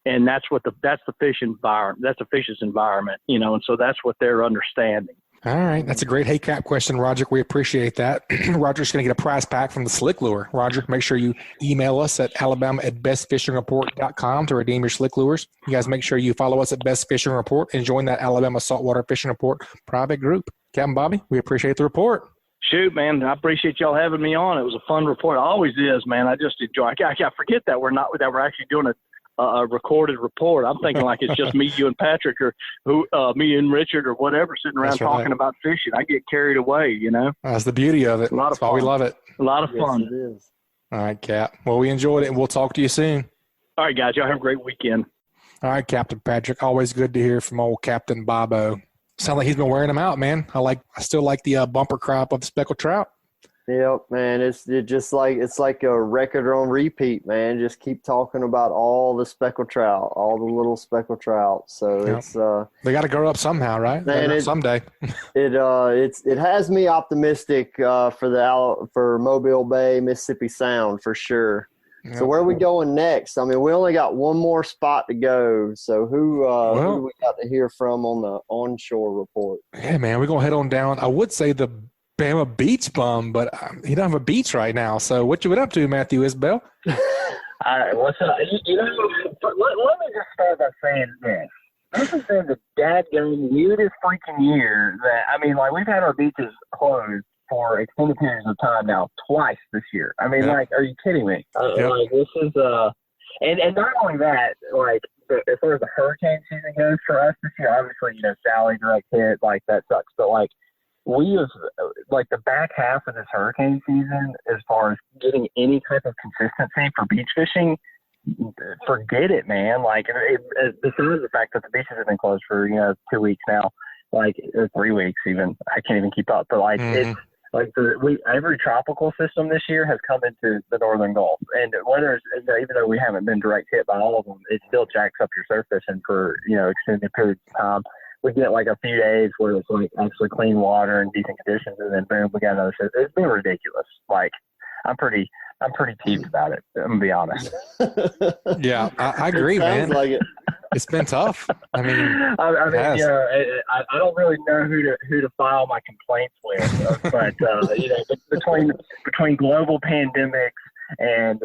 and that's the fish environment. That's a fish's environment, and so that's what they're understanding. All right. That's a great Hey Cap question, Roger. We appreciate that. Roger's going to get a prize pack from the Slick Lure. Roger, make sure you email us at alabama@bestfishingreport.com to redeem your Slick Lures. You guys make sure you follow us at Best Fishing Report and join that Alabama Saltwater Fishing Report private group. Captain Bobby, we appreciate the report. Shoot, man, I appreciate y'all having me on. It was a fun report. It always is, man. I just enjoy it. I forget that we're actually doing a recorded report. I'm thinking like it's just me, you, and Patrick, or me and Richard, or whatever, sitting around talking about fishing. I get carried away, That's the beauty of it. That's why we love it. A lot of fun. Yes, it is. All right, Cap. Well, we enjoyed it, and we'll talk to you soon. All right, guys. Y'all have a great weekend. All right, Captain Patrick. Always good to hear from old Captain Bobo. Sounds like he's been wearing them out, man. I still like the bumper crop of speckled trout. Yep, man. It's like a record on repeat, man. Just keep talking about all the speckled trout, all the little speckled trout. So yep. It's they got to grow up somehow, right? Man, someday. It has me optimistic for Mobile Bay, Mississippi Sound for sure. Yep. So where are we going next? I mean, we only got one more spot to go. So who do we got to hear from on the onshore report? Yeah, man, we're gonna head on down. I would say the Bama beach bum, but he don't have a beach right now. So what you been up to, Mathew Isbell? What's up? Let me just start by saying this. This has been the dadgum weirdest freaking year we've had our beaches closed for extended periods of time now twice this year. Are you kidding me? This is and not only that, as far as the hurricane season goes for us this year, obviously, Sally direct hit, that sucks, but we have, the back half of this hurricane season, as far as getting any type of consistency for beach fishing, forget it, man. Besides the fact that the beaches have been closed for, 2 weeks now, or 3 weeks even, I can't even keep up. But, it's every tropical system this year has come into the Northern Gulf. And even though we haven't been direct hit by all of them, it still jacks up your surf fishing for, extended periods of time. We get a few days where it's actually clean water and decent conditions, and then boom, we got another shit. It's been ridiculous. I'm pretty peeved about it. I'm gonna be honest. Yeah, I agree, man. Like it. It's been tough. I don't really know who to file my complaints with, but between global pandemics and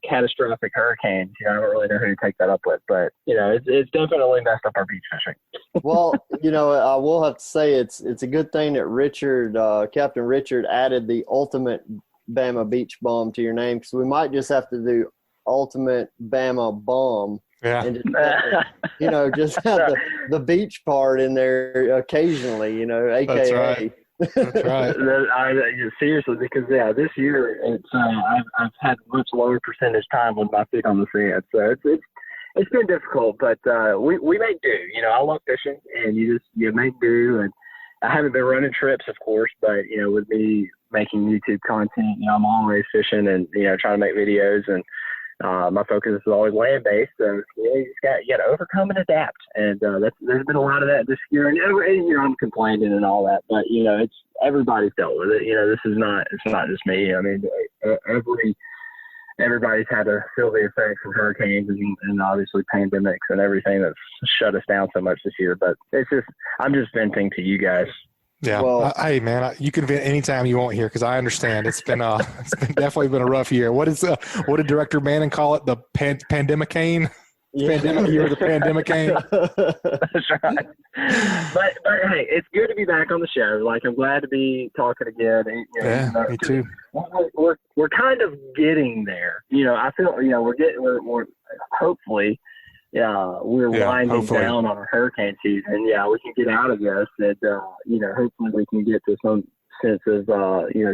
catastrophic hurricanes, I don't really know who to take that up with, but it's definitely messed up our beach fishing. Well, I will have to say it's a good thing that Captain Richard added the ultimate Bama beach bum to your name, because we might just have to do ultimate Bama bum. Yeah. And just have the beach part in there occasionally, AKA. That's right. That's right. Seriously, because this year I've had much lower percentage time with my feet on the sand, so it's been difficult, but we make do. I love fishing, and you make do. And I haven't been running trips, of course, but with me making YouTube content, I'm always fishing and trying to make videos, and my focus is always land based. So you got to overcome and adapt, and there's been a lot of that this year. And I'm complaining and all that, but it's everybody's dealt with it. It's not just me. Everybody's had to feel the effects of hurricanes and obviously pandemics and everything that's shut us down so much this year. But I'm just venting to you guys. Yeah. Well, hey, man, you can vent anytime you want here, because I understand it's been definitely been a rough year. What did Director Bannon call it? The pandemicane? Pandemic year, the pandemic came. That's right. But hey, it's good to be back on the show. Like, I'm glad to be talking again. Me too. We're kind of getting there. I feel we're hopefully. We're winding down on our hurricane season. Yeah, we can get out of this, and hopefully we can get to some sense of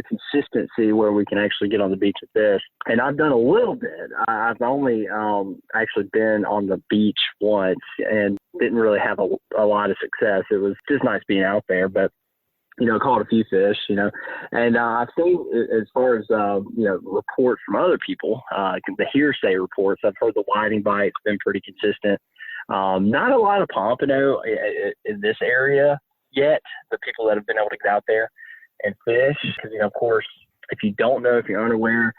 consistency where we can actually get on the beach with fish. And I've done a little bit. I've only actually been on the beach once and didn't really have a lot of success. It was just nice being out there, but caught a few fish, and I've seen, as far as, reports from other people, the hearsay reports, I've heard the whiting bite's been pretty consistent. Not a lot of pompano in this area yet, the people that have been able to get out there and fish, because, of course, if you don't know, if you're unaware,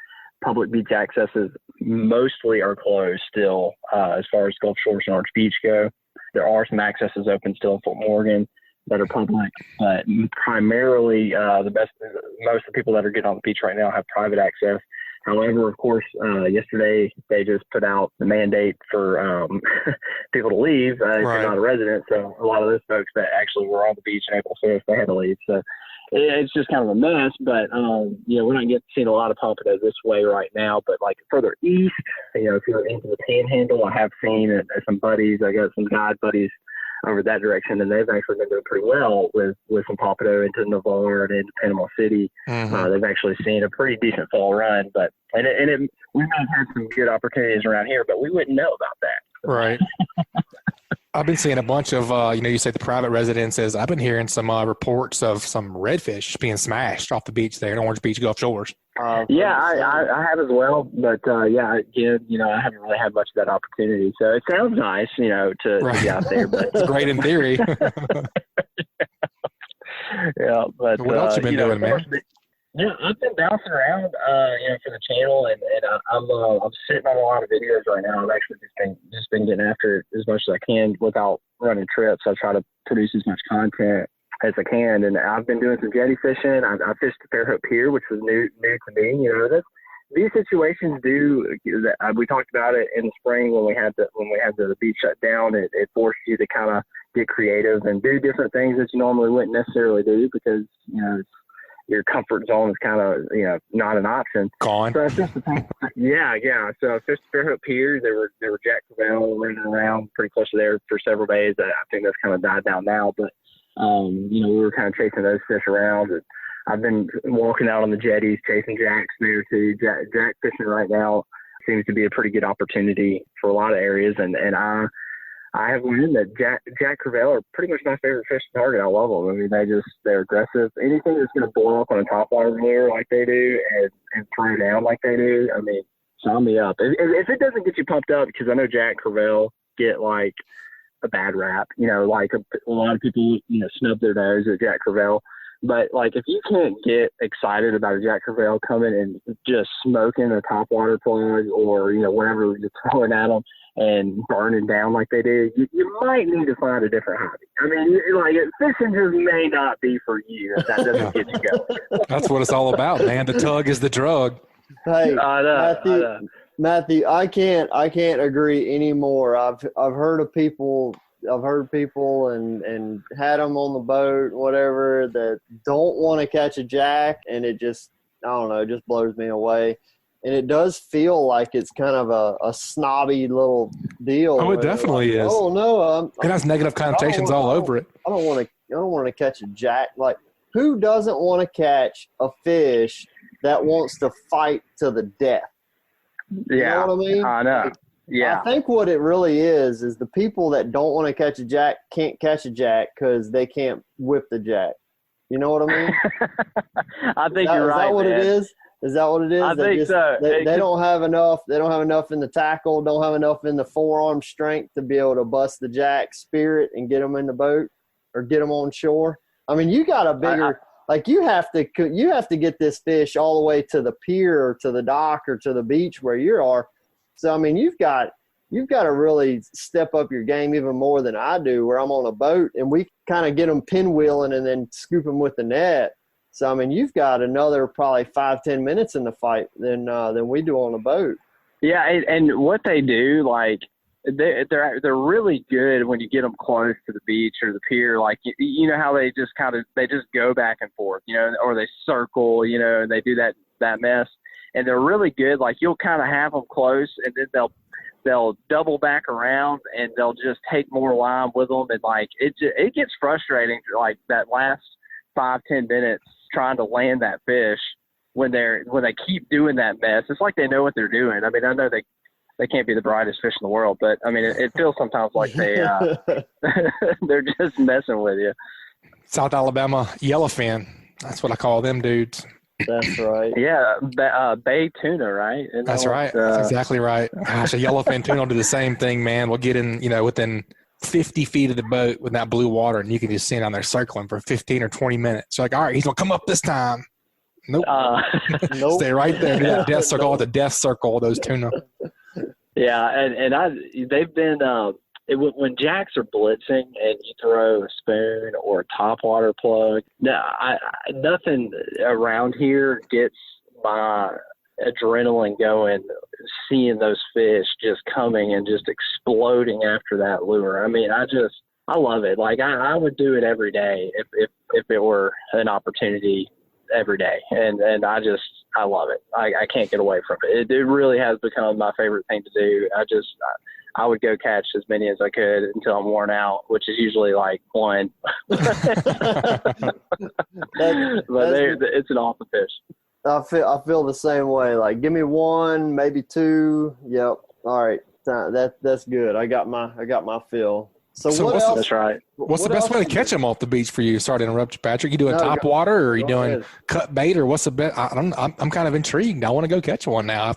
public beach accesses mostly are closed still, as far as Gulf Shores and Orange Beach go. There are some accesses open still in Fort Morgan that are public, but primarily most of the people that are getting on the beach right now have private access. However, of course, yesterday they just put out the mandate for people to leave if you're not a resident. So a lot of those folks that actually were on the beach and able to fish, they had to leave. So it's just kind of a mess. But we're not seeing a lot of pompano this way right now. But like further east, if you're into the Panhandle, I have seen some buddies. I got some guide buddies over that direction, and they've actually been doing pretty well with some pompano into Navarre and into Panama City. Mm-hmm. They've actually seen a pretty decent fall run, but we may have had some good opportunities around here, but we wouldn't know about that. Right. I've been seeing a bunch of, you say the private residences. I've been hearing some reports of some redfish being smashed off the beach there in Orange Beach, Gulf Shores. I have as well, but again, I haven't really had much of that opportunity. So it sounds nice, to get out there. But it's great in theory. Yeah, but what else you been doing, man? Yeah, I've been bouncing around, for the channel, and I'm sitting on a lot of videos right now. I've actually just been getting after it as much as I can without running trips. I try to produce as much content as I can, and I've been doing some jetty fishing. I fished the Fairhope Pier, which was new to me. These situations we talked about it in the spring when we had the beach shut down. It forced you to kind of get creative and do different things that you normally wouldn't necessarily do because your comfort zone is kind of not an option. Gone. So So I fished the Fairhope Pier. There were jack crevalle running around pretty close to there for several days. I think that's kind of died down now, but we were kind of chasing those fish around. And I've been walking out on the jetties, chasing jacks there too. Jack fishing right now seems to be a pretty good opportunity for a lot of areas, and I have learned that jack crevalle are pretty much my favorite fish to target. I love them. I mean, they're aggressive. Anything that's going to blow up on a topwater lure like they do and throw down like they do, I mean, sign me up. If it doesn't get you pumped up, because I know jack crevalle get like a bad rap, like a lot of people, snub their nose at jack crevalle. But like, if you can't get excited about a jack crevalle coming and just smoking a topwater plug or, whatever you're throwing at them, and burning down like they do, you might need to find a different hobby. I mean, fishing just may not be for you if that doesn't get you going. That's what it's all about, man. The tug is the drug. Hey, Mathew, I can't agree anymore. I've heard of people and had them on the boat, whatever, that don't want to catch a jack, and it just, I don't know, it just blows me away. And it does feel like it's kind of a snobby little deal. Oh, it definitely is. Oh no, it has negative connotations all over it. I don't want to catch a jack. Like, who doesn't want to catch a fish that wants to fight to the death? You know what I mean? I know. Yeah. I think what it really is the people that don't want to catch a jack can't catch a jack because they can't whip the jack. You know what I mean? I think you're right. Is that what it is? Is that what it is? I think so. They don't have enough. They don't have enough in the tackle. Don't have enough in the forearm strength to be able to bust the jack spirit and get them in the boat or get them on shore. I mean, you got a bigger. You have to get this fish all the way to the pier or to the dock or to the beach where you are. So I mean, you've got to really step up your game even more than I do. Where I'm on a boat and we kind of get them pinwheeling and then scoop them with the net. So, I mean, you've got another probably 5-10 minutes in the fight than we do on a boat. Yeah, and what they do, like, they're really good when you get them close to the beach or the pier. Like, you know how they just go back and forth, you know, or they circle, you know, and they do that mess. And they're really good. Like, you'll kind of have them close, and then they'll double back around, and they'll just take more line with them. And like, it gets frustrating, like that last 5-10 minutes trying to land that fish when they keep doing that mess. It's like they know what they're doing. I mean, I know they can't be the brightest fish in the world, but I mean, it feels sometimes like they're just messing with you. South Alabama yellowfin. That's what I call them dudes. That's right. Yeah, bay tuna, right? That's right. That's exactly right. Gosh, a yellowfin tuna will do the same thing, man. We'll get in, you know, within 50 feet of the boat with that blue water, and you can just see down there circling for 15 or 20 minutes. You're like, all right, he's going to come up this time. Nope. Nope. Stay right there. Do that death circle at the death circle, those tuna. Yeah, and they've been when jacks are blitzing and you throw a spoon or a topwater plug. Nothing around here gets my adrenaline going, seeing those fish just coming and just exploding after that lure. I mean, I love it. Like, I would do it every day if it were an opportunity every day. And I love it. I can't get away from it. It really has become my favorite thing to do. I would go catch as many as I could until I'm worn out, which is usually like one. But it's an awesome fish. I feel the same way. Like, give me one, maybe two. Yep. All right. That's good. I got my fill. So what else? That's right. What's the best way to catch them off the beach for you? Sorry to interrupt you, Patrick. You doing top water, or are you doing ahead. Cut bait, or what's the best? I'm kind of intrigued. I want to go catch one now.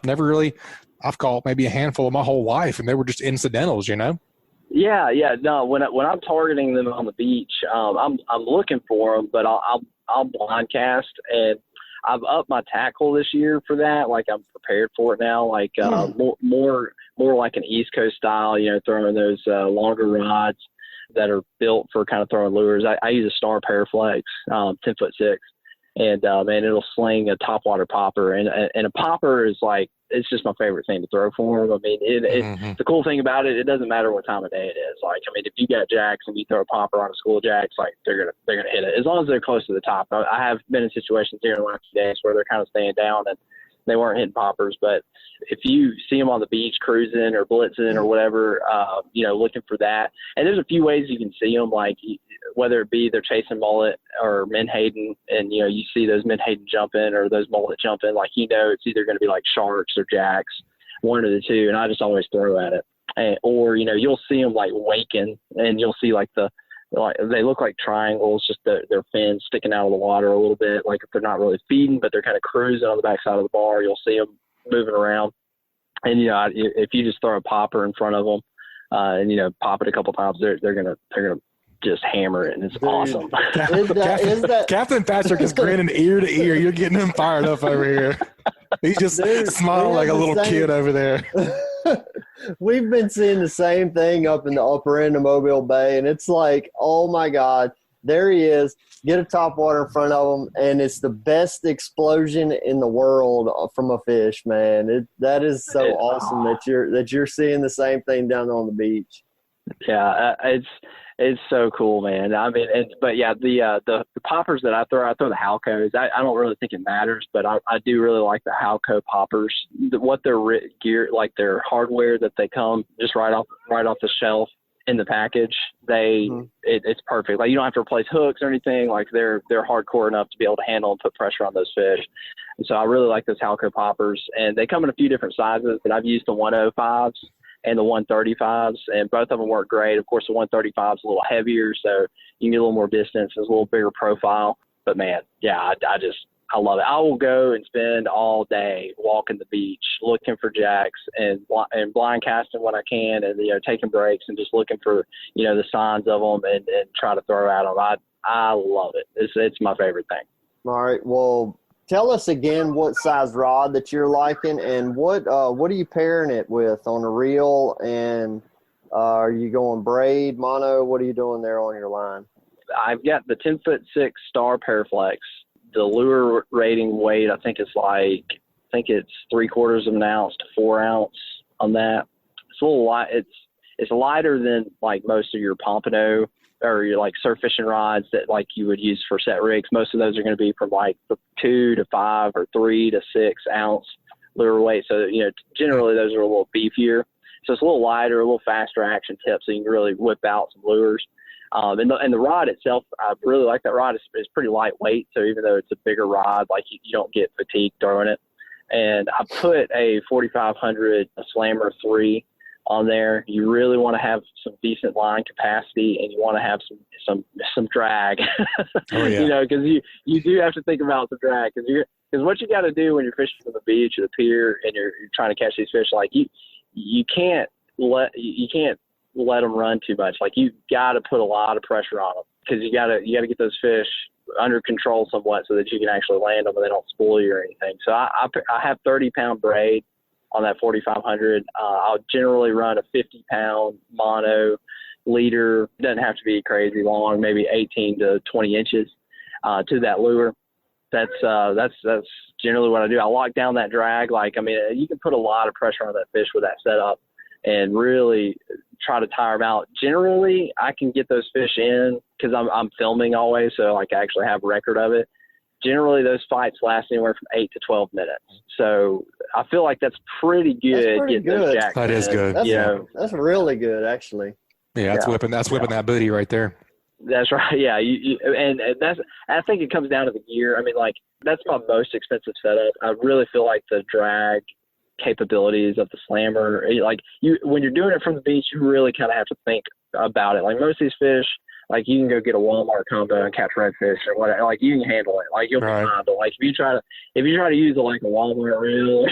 I've caught maybe a handful of my whole life, and they were just incidentals, you know? Yeah. No, when I'm targeting them on the beach, I'm looking for them, but I'll blind cast, and I've upped my tackle this year for that. Like, I'm prepared for it now. Like, more like an East Coast style, you know, throwing those longer rods that are built for kind of throwing lures. I use a Star Paraflex, 10'6", and it'll sling a topwater popper, and a popper is like, it's just my favorite thing to throw for them. I mean, the cool thing about it, it doesn't matter what time of day it is. Like, I mean, if you got jacks and you throw a popper on a school of jacks, like, they're gonna hit it as long as they're close to the top. I have been in situations here in the last few days where they're kind of staying down and they weren't hitting poppers. But if you see them on the beach cruising or blitzing or whatever, you know, looking for that. And there's a few ways you can see them, like whether it be they're chasing mullet or menhaden, and, you know, you see those menhaden jumping or those mullet jumping, like, you know, it's either going to be like sharks or jacks, one of the two. And I just always throw at it. Or, you know, you'll see them like waking, and you'll see like they look like triangles, just their fins sticking out of the water a little bit. Like, if they're not really feeding, but they're kind of cruising on the backside of the bar, you'll see them moving around. And, you know, if you just throw a popper in front of them, and, you know, pop it a couple times, they're gonna just hammer it, and it's awesome. Captain Patrick is grinning ear to ear. You're getting him fired up over here. He's just smiling like a little kid over there. We've been seeing the same thing up in the upper end of Mobile Bay, and it's like, oh my God, there he is. Get a topwater in front of him, and it's the best explosion in the world from a fish, man. That is so awesome that you're seeing the same thing down there on the beach. Yeah, it's so cool, man. I mean, but yeah, the poppers that I throw the Halcos. I don't really think it matters, but I do really like the Halco poppers. What their gear, like their hardware that they come just right off the shelf in the package. It's perfect. Like, you don't have to replace hooks or anything. Like, they're hardcore enough to be able to handle and put pressure on those fish. And so I really like those Halco poppers, and they come in a few different sizes. But I've used the 105s and the 135s, and both of them work great. Of course, the 135 is a little heavier, so you can get a little more distance. It's a little bigger profile. But, man, yeah, I love it. I will go and spend all day walking the beach, looking for jacks and blind casting when I can, and, you know, taking breaks and just looking for, you know, the signs of them and try to throw at them. I love it. It's my favorite thing. All right. Well, tell us again what size rod that you're liking, and what are you pairing it with on a reel, and are you going braid, mono? What are you doing there on your line? I've got the 10'6" Star Paraflex. The lure rating weight, I think it's 3/4 of an ounce to 4 ounce on that. It's a little light. It's lighter than like most of your pompano or your like surf fishing rods that like you would use for set rigs. Most of those are going to be from like 2 to 5 or 3 to 6 ounce lure weight. So, generally those are a little beefier. So it's a little lighter, a little faster action tip, so you can really whip out some lures. And the rod itself, I really like that rod. It's pretty lightweight, so even though it's a bigger rod, like you don't get fatigued throwing it. And I put a 4500 Slammer 3 on there. You really want to have some decent line capacity, and you want to have some drag. Oh, yeah. Because you do have to think about the drag, because what you got to do when you're fishing from the beach or the pier and you're trying to catch these fish, like you can't let them run too much. Like you got to put a lot of pressure on them, because you got to get those fish under control somewhat so that you can actually land them and they don't spoil you or anything. So I have 30-pound braid on that 4500. I'll generally run a 50-pound mono leader. It doesn't have to be crazy long, maybe 18 to 20 inches to that lure. That's generally what I do. I lock down that drag. You can put a lot of pressure on that fish with that setup and really try to tire them out. Generally, I can get those fish in because I'm filming always, so I actually have a record of it. Generally, those fights last anywhere from 8 to 12 minutes. So I feel like that's pretty good. That's pretty good. Those jacks that is good. That's really good, actually. Yeah, that's whipping that booty right there. That's right. Yeah, and I think it comes down to the gear. That's my most expensive setup. I really feel like the drag capabilities of the Slammer, when you're doing it from the beach, you really kind of have to think about it. Like most of these fish, like you can go get a Walmart combo and catch redfish or whatever. Like you can handle it. Like you'll be fine. But like if you try to use a Walmart reel or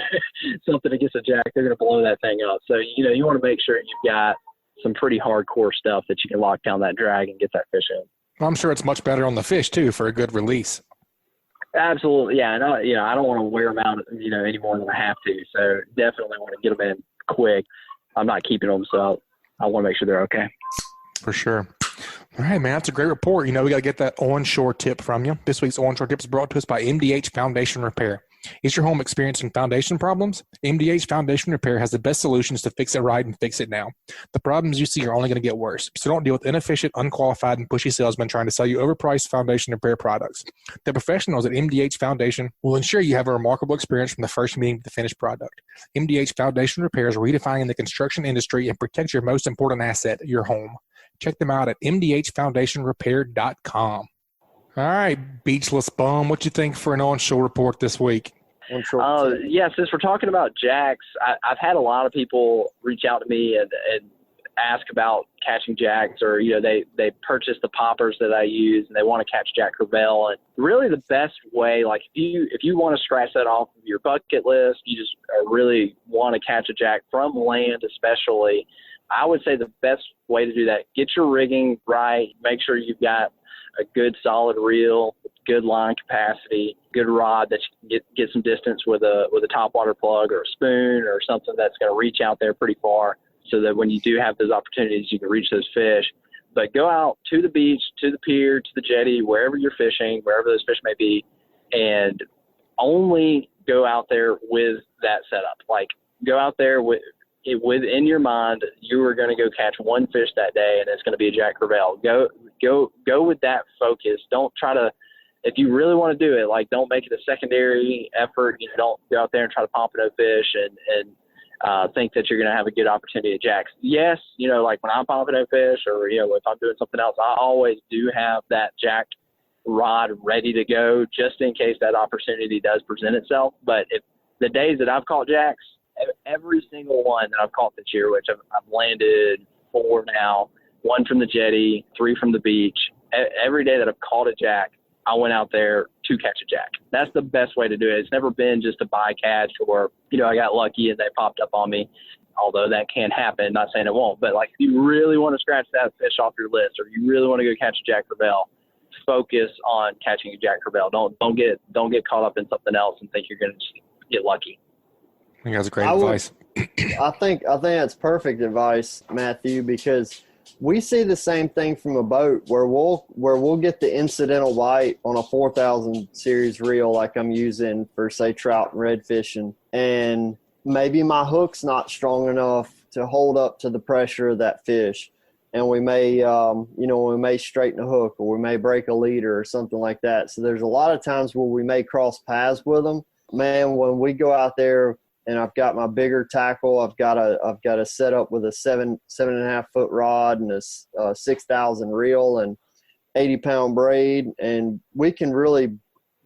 something against a jack, they're gonna blow that thing up. So you want to make sure you've got some pretty hardcore stuff that you can lock down that drag and get that fish in. I'm sure it's much better on the fish too for a good release. Absolutely, yeah. And I don't want to wear them out, any more than I have to. So definitely want to get them in quick. I'm not keeping them, so I want to make sure they're okay. For sure. All right, man, that's a great report. We got to get that onshore tip from you. This week's onshore tip is brought to us by MDH Foundation Repair. Is your home experiencing foundation problems? MDH Foundation Repair has the best solutions to fix it right and fix it now. The problems you see are only going to get worse, so don't deal with inefficient, unqualified, and pushy salesmen trying to sell you overpriced foundation repair products. The professionals at MDH Foundation will ensure you have a remarkable experience from the first meeting to the finished product. MDH Foundation Repair is redefining the construction industry and protects your most important asset, your home. Check them out at mdhfoundationrepair.com. All right, Beachless Bum, what you think for an onshore report this week? Yeah, since we're talking about jacks, I've had a lot of people reach out to me and ask about catching jacks, or they purchase the poppers that I use and they want to catch jack crevalle. And really the best way, like if you want to scratch that off of your bucket list, you just really want to catch a jack from land especially, I would say the best way to do that, get your rigging right, make sure you've got a good solid reel, good line capacity, good rod that you can get some distance with a top water plug or a spoon or something that's going to reach out there pretty far, so that when you do have those opportunities, you can reach those fish. But go out to the beach, to the pier, to the jetty, wherever you're fishing, wherever those fish may be, and only go out there with that setup. Like go out there within your mind, you are going to go catch one fish that day, and it's going to be a jack crevalle. Go with that focus. Don't try to, if you really want to do it, like don't make it a secondary effort. Don't go out there and try to pompano fish and think that you're going to have a good opportunity at jacks. Yes, like when I'm pompano fish or if I'm doing something else, I always do have that jack rod ready to go just in case that opportunity does present itself. But if the days that I've caught jacks, every single one that I've caught this year, which I've landed 4 now, 1 from the jetty, 3 from the beach. Every day that I've caught a jack, I went out there to catch a jack. That's the best way to do it. It's never been just a bycatch or, I got lucky and they popped up on me, although that can happen. Not saying it won't, but like if you really want to scratch that fish off your list, or you really want to go catch a jack crevalle, focus on catching a jack crevalle. Don't get caught up in something else and think you're going to get lucky. I think that's great advice. I think that's perfect advice, Mathew, because we see the same thing from a boat where we'll get the incidental bite on a 4,000 series reel like I'm using for, say, trout and red fishing, and maybe my hook's not strong enough hold up to the pressure of that fish. And we may, we may straighten a hook, or we may break a leader or something like that. So there's a lot of times where we may cross paths with them. Man, when we go out there and I've got my bigger tackle, I've got a setup with a 7.5 foot rod and a 6,000 reel and 80-pound braid, and we can really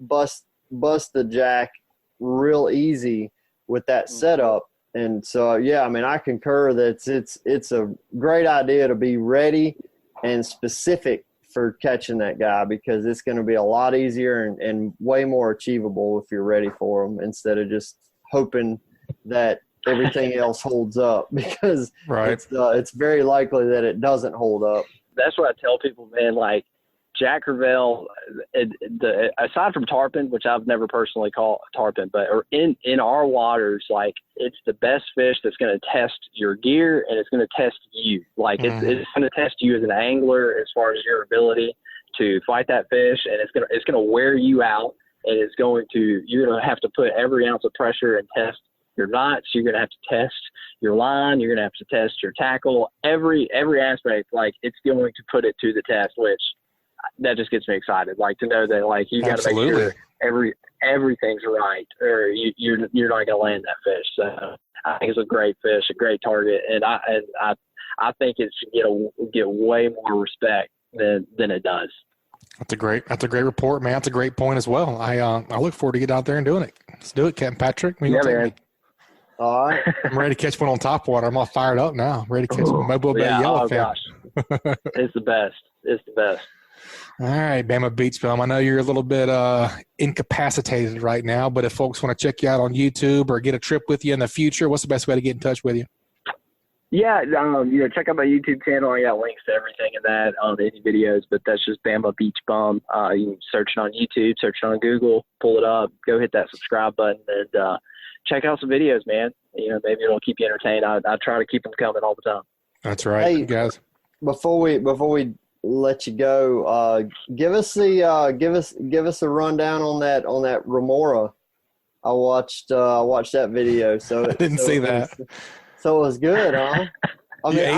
bust the jack real easy with that setup. And so, yeah, I mean, I concur that it's a great idea to be ready and specific for catching that guy, because it's going to be a lot easier and way more achievable if you're ready for him, instead of just hoping that everything else holds up, because it's very likely that it doesn't hold up. That's what I tell people, man. Like, Jack Crevalle, aside from tarpon, which I've never personally caught tarpon, but in our waters, like, it's the best fish that's going to test your gear, and it's going to test you. Like, it's going to test you as an angler as far as your ability to fight that fish, and it's going to wear you out, and you're going to have to put every ounce of pressure and test your knots. You're going to have to test your line. You're going to have to test your tackle. Every aspect, like, it's going to put it to the test, which that just gets me excited. Like, to know that, like, you got to make sure everything's right, or you're not going to land that fish. So I think it's a great fish, a great target, and I think it should get way more respect than it does. That's a great report, man. That's a great point as well. I look forward to getting out there and doing it. Let's do it, Capt.Patric. Yeah, man. All right. I'm ready to catch one on top water. I'm all fired up now. I'm ready to catch a Mobile Bay yellowfin. Oh, gosh. It's the best. It's the best. All right, Bama Beach Film. I know you're a little bit incapacitated right now, but if folks want to check you out on YouTube or get a trip with you in the future, what's the best way to get in touch with you? Yeah, check out my YouTube channel. I got links to everything in that, any videos, but that's just Bama Beach Bum. You can search it on YouTube, search it on Google, pull it up, go hit that subscribe button, and check out some videos, man. Maybe it'll keep you entertained. I try to keep them coming all the time. That's right, hey, guys. Before we let you go, give us a rundown on that remora. I watched that video. So I didn't see that. So it was good, huh? I mean,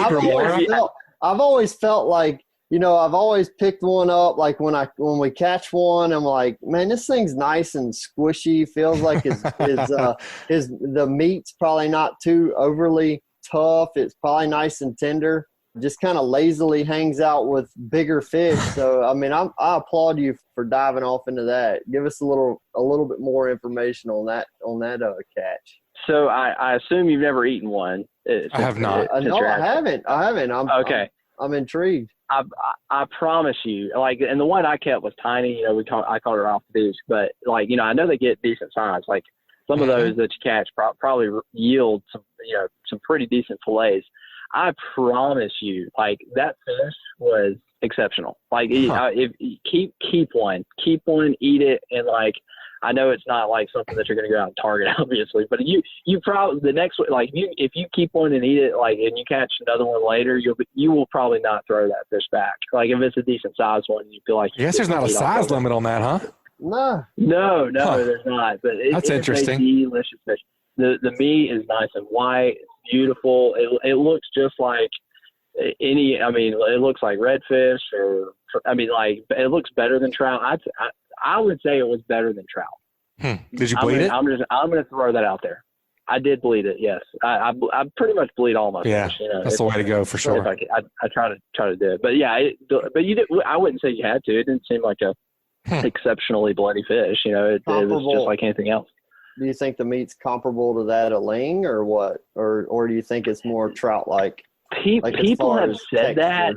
I've always felt like, I've always picked one up. Like when we catch one, I'm like, man, this thing's nice and squishy. Feels like the meat's probably not too overly tough. It's probably nice and tender. Just kind of lazily hangs out with bigger fish. So, I mean, I applaud you for diving off into that. Give us a little bit more information on that catch. So I assume you've never eaten one. I have not. No, I haven't. Okay. I'm intrigued. I promise you, like, and the one I kept was tiny. I caught her off the beach, but like, I know they get decent size. Like some of those that you catch probably yield some pretty decent fillets. I promise you, like, that fish was exceptional. Like, if keep one, eat it, and like, I know it's not like something that you're going to go out and target, obviously, but you probably the next, like, if you keep one and eat it, like, and you catch another one later, you will probably not throw that fish back. Like, if it's a decent sized one, you feel like yes, there's not a size limit on that, huh? No, there's not. But that's interesting. A delicious fish. The meat is nice and white. It's beautiful. It looks just like it looks like redfish, it looks better than trout. I would say it was better than trout. Did you bleed it? I'm going to throw that out there. I did bleed it. Yes, I pretty much bleed all my fish. That's the way to go for sure. I try to do it, but yeah, but you did. I wouldn't say you had to. It didn't seem like a exceptionally bloody fish. It was just like anything else. Do you think the meat's comparable to that of ling, or what, or do you think it's more trout-like? People have said that.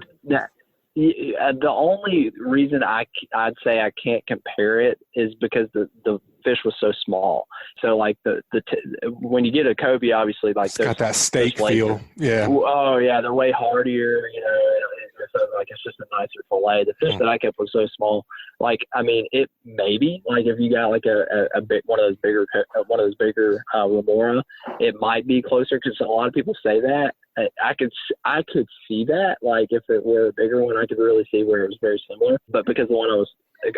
The only reason I'd say I can't compare it is because the fish was so small. So like when you get a cobia, obviously, like, it's got that steak feel. Yeah. Oh yeah, they're way hardier. So like it's just a nicer fillet. The fish that I kept was so small. Like, I mean, it maybe, like, if you got like a big one of those bigger remora, it might be closer, because a lot of people say that. I could see that, like, if it were a bigger one, I could really see where it was very similar. But because the one I was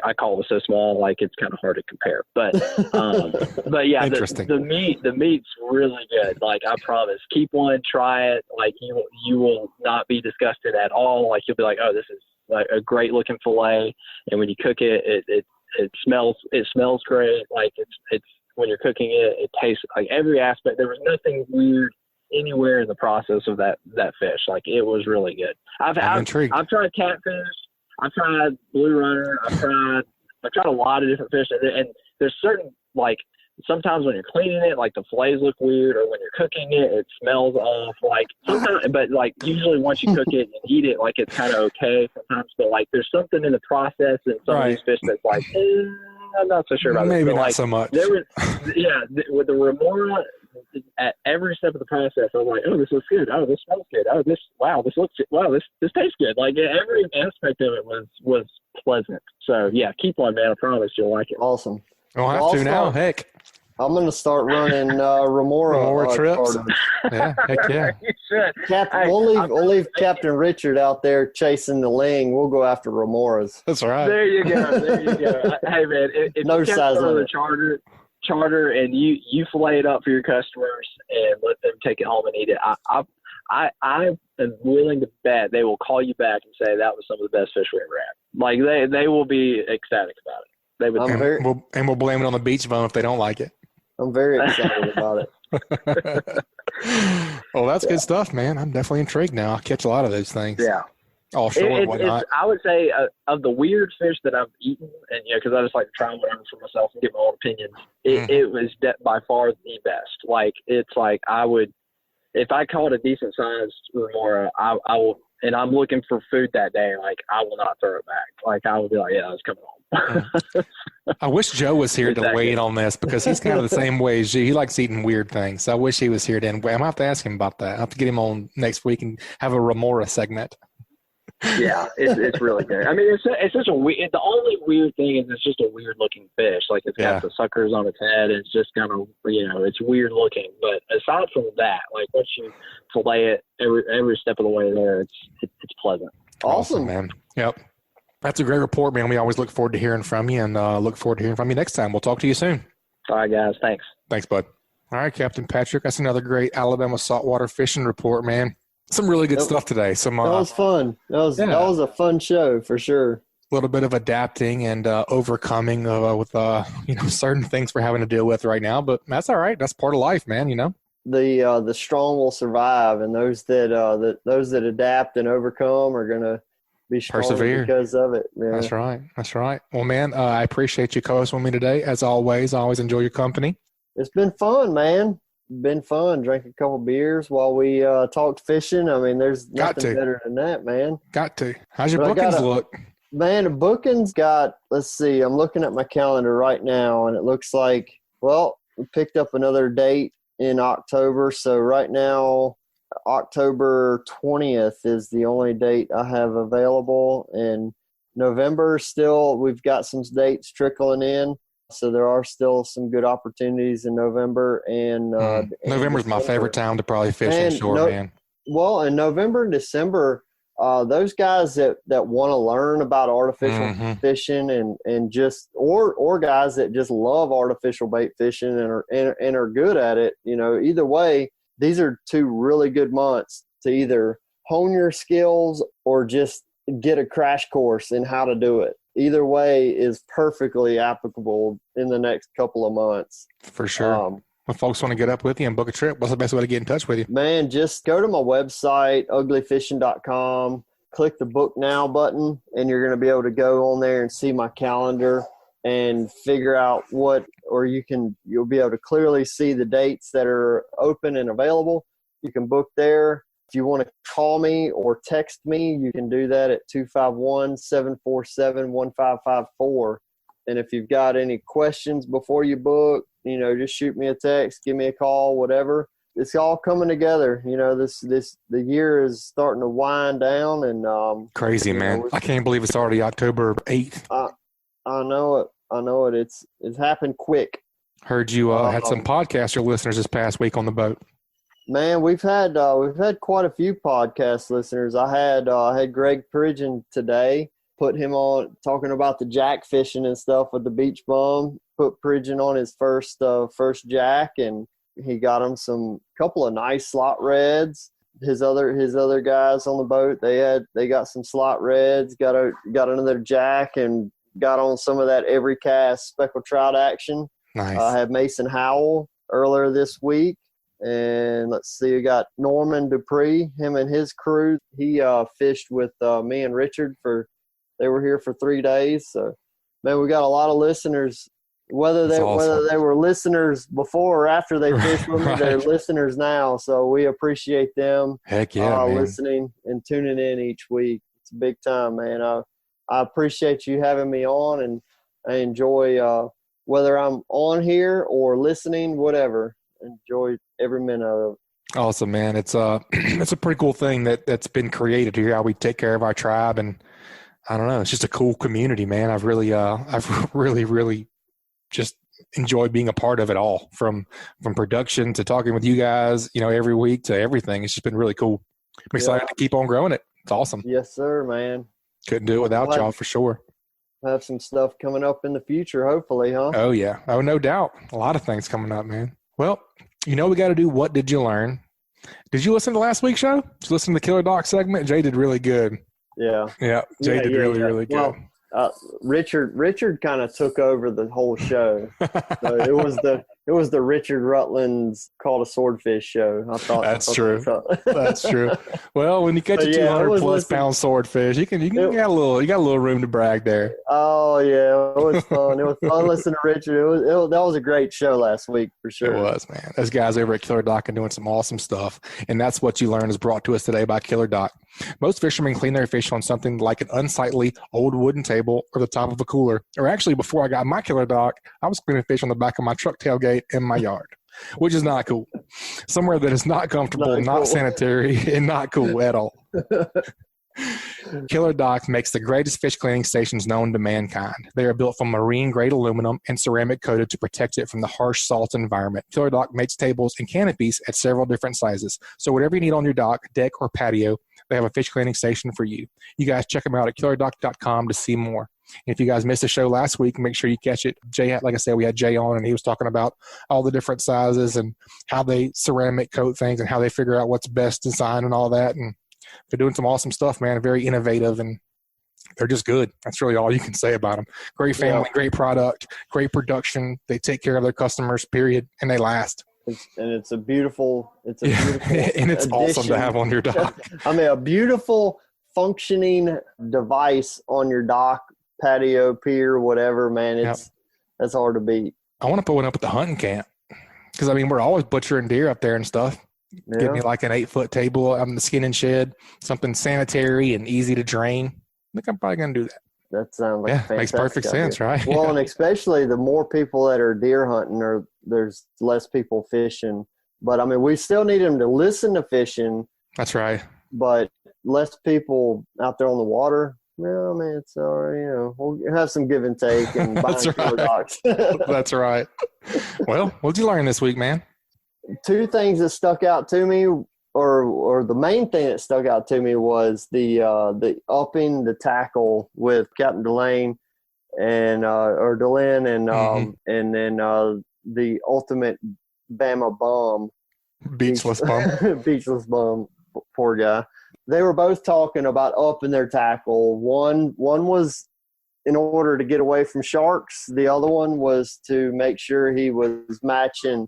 I call it so small, like it's kind of hard to compare. But yeah, the meat's really good. Like, I promise, keep one, try it. Like, you will not be disgusted at all. Like, you'll be like, oh, this is like a great looking fillet. And when you cook it, it smells great. Like, it's when you're cooking it, it tastes like every aspect. There was nothing weird anywhere in the process of that fish. Like, it was really good. I've tried catfish. I've tried blue runner. I've tried a lot of different fish, and there's certain, like, sometimes when you're cleaning it, like, the fillets look weird, or when you're cooking it, it smells off. Like, sometimes, but like, usually once you cook it and eat it, like, it's kind of okay sometimes. But like, there's something in the process and some of these fish that's like, I'm not so sure about it. Maybe not like, so much. With the remora, at every step of the process, I was like, oh, this looks good. Oh, this smells good. Oh, this tastes good. Like, every aspect of it was pleasant. So yeah, keep on, man. I promise you'll like it. Awesome. I'll have to now. Heck, I'm going to start running remora trips. Yeah, heck yeah. You should. We'll leave Captain Richard out there chasing the ling. We'll go after remoras. That's right. There you go. Hey, man, if no you size on the charter and you fillet it up for your customers and let them take it home and eat it, I am willing to bet they will call you back and say that was some of the best fish we ever had. Like, they will be ecstatic about it. They would. We'll blame it on the beach bone if they don't like it. I'm very excited about it. Well, that's good stuff, man. I'm definitely intrigued now. I'll catch a lot of those things. Yeah. Offshore and whatnot. I would say of the weird fish that I've eaten, and because I just like to try whatever for myself and get my own opinions, it was by far the best. Like, it's like, I would, if I caught a decent sized remora, I will, and I'm looking for food that day, like, I will not throw it back. Like, I will be like, yeah, I was coming home. I wish Joe was here to weigh in on this, because he's kind of the same way as you. He likes eating weird things. So I wish he was here then. I'm going to have to ask him about that. I'll have to get him on next week and have a remora segment. Yeah, it's really good. I mean, it's such a weird. The only weird thing is it's just a weird looking fish. Like, it's got the suckers on its head. It's just kind of, it's weird looking. But aside from that, like, once you fillet it every step of the way there, it's pleasant. Awesome, man. Yep. That's a great report, man. We always look forward to hearing from you, and look forward to hearing from you next time. We'll talk to you soon. All right, guys. Thanks. Thanks, bud. All right, Capt.Patric. That's another great Alabama saltwater fishing report, man. Some really good stuff today. That was fun. That was a fun show for sure. A little bit of adapting and overcoming with certain things we're having to deal with right now, but that's all right. That's part of life, man. The strong will survive, and those that adapt and overcome are gonna be stronger because of it. Yeah. That's right. Well, man, I appreciate you co-hosting with me today. As always, I always enjoy your company. It's been fun, man. Been fun. Drank a couple beers while we talked fishing. I mean, there's nothing better than that, man. Got to. How's your bookings look? Man, the bookings got, let's see, I'm looking at my calendar right now, and it looks like, well, we picked up another date in October. So right now, October 20th is the only date I have available. And November still, we've got some dates trickling in. So there are still some good opportunities in November. And November's my favorite time to probably fish inshore, man. Well, in November and December, those guys that want to learn about artificial fishing and just or guys that just love artificial bait fishing and are good at it, either way, these are two really good months to either hone your skills or just get a crash course in how to do it. Either way is perfectly applicable in the next couple of months. For sure. When folks want to get up with you and book a trip, what's the best way to get in touch with you? Man, just go to my website, uglyfishing.com, click the book now button, and you're going to be able to go on there and see my calendar and figure out you'll be able to clearly see the dates that are open and available. You can book there. If you want to call me or text me, you can do that at 251-747-1554. And if you've got any questions before you book, just shoot me a text, give me a call, whatever. It's all coming together. The year is starting to wind down, and crazy, man. I can't believe it's already October 8th. I know it. It's happened quick. Heard you had some podcaster listeners this past week on the boat. Man, we've had quite a few podcast listeners. I had Greg Pridgeon today. put him on, talking about the jack fishing and stuff with the beach bum, put Pridgeon on his first jack, and he got him some couple of nice slot reds. His other guys on the boat, they got some slot reds, got another jack, and got on some of that every cast speckled trout action. Nice. I had Mason Howell earlier this week, and let's see, we got Norman Dupree, him and his crew. He fished with me and Richard they were here for 3 days. So, man, we got a lot of listeners. Whether they were listeners before or after they fished with me, they're listeners now. So we appreciate them. Heck yeah, man. Listening and tuning in each week. It's a big time, man. I appreciate you having me on, and I enjoy whether I'm on here or listening, whatever. Enjoy every minute of it. Awesome, man. It's a pretty cool thing that's been created here. How we take care of our tribe, and I don't know, it's just a cool community, man. I've really just enjoyed being a part of it all, from production to talking with you guys, every week, to everything. It's just been really cool. I'm excited to keep on growing it. It's awesome. Yes, sir, man. Couldn't do it without y'all for sure. Have some stuff coming up in the future, hopefully, huh? Oh, yeah. Oh, no doubt. A lot of things coming up, man. Well, we got to do What Did You Learn? Did you listen to last week's show? Did you listen to the KillerDock segment? Jay did really good. Yeah. Yeah, Jay did really good. Well, Richard kind of took over the whole show. So it was the Richard Rutland's Call to Swordfish show. I thought that's true. That's true. Well, when you catch a 200+ pound swordfish, you got a little room to brag there. Oh yeah, it was fun. It was fun listening to Richard. That was a great show last week for sure. It was, man. Those guys over at KillerDock are doing some awesome stuff, and that's What You Learn is brought to us today by KillerDock. Most fishermen clean their fish on something like an unsightly old wooden table or the top of a cooler. Or actually, before I got my KillerDock, I was cleaning fish on the back of my truck tailgate in my yard, which is not cool. Somewhere that is not comfortable, not sanitary, and not cool at all. KillerDock makes the greatest fish cleaning stations known to mankind. They are built from marine-grade aluminum and ceramic coated to protect it from the harsh salt environment. KillerDock makes tables and canopies at several different sizes. So whatever you need on your dock, deck, or patio, they have a fish cleaning station for you. You guys check them out at killerdock.com to see more. And if you guys missed the show last week, make sure you catch it. Jay, like I said, we had Jay on, and he was talking about all the different sizes and how they ceramic coat things and how they figure out what's best design and all that. And they're doing some awesome stuff, man. Very innovative, and they're just good. That's really all you can say about them. Great family, great product, great production. They take care of their customers, period, and they last. It's a beautiful and it's addition. Awesome to have on your dock. I mean, a beautiful functioning device on your dock, patio, pier, whatever, man. That's hard to beat. I want to put one up at the hunting camp, because I mean, we're always butchering deer up there and stuff. Yeah. Give me like an 8-foot table on the skin and shed, something sanitary and easy to drain. I think I'm probably going to do that. That sounds like a fantastic makes perfect sense, right? Well, and especially the more people that are deer hunting, there's less people fishing. But I mean, we still need them to listen to fishing. That's right. But less people out there on the water. No, man, it's all right. We'll have some give and take and buy KillerDocks. That's right. Well, what'd you learn this week, man? 2 things that stuck out to me, or the main thing that stuck out to me was the upping the tackle with Captain Delynn and and then the ultimate Bama bum, beachless bum, poor guy. They were both talking about upping their tackle. One was in order to get away from sharks. The other one was to make sure he was matching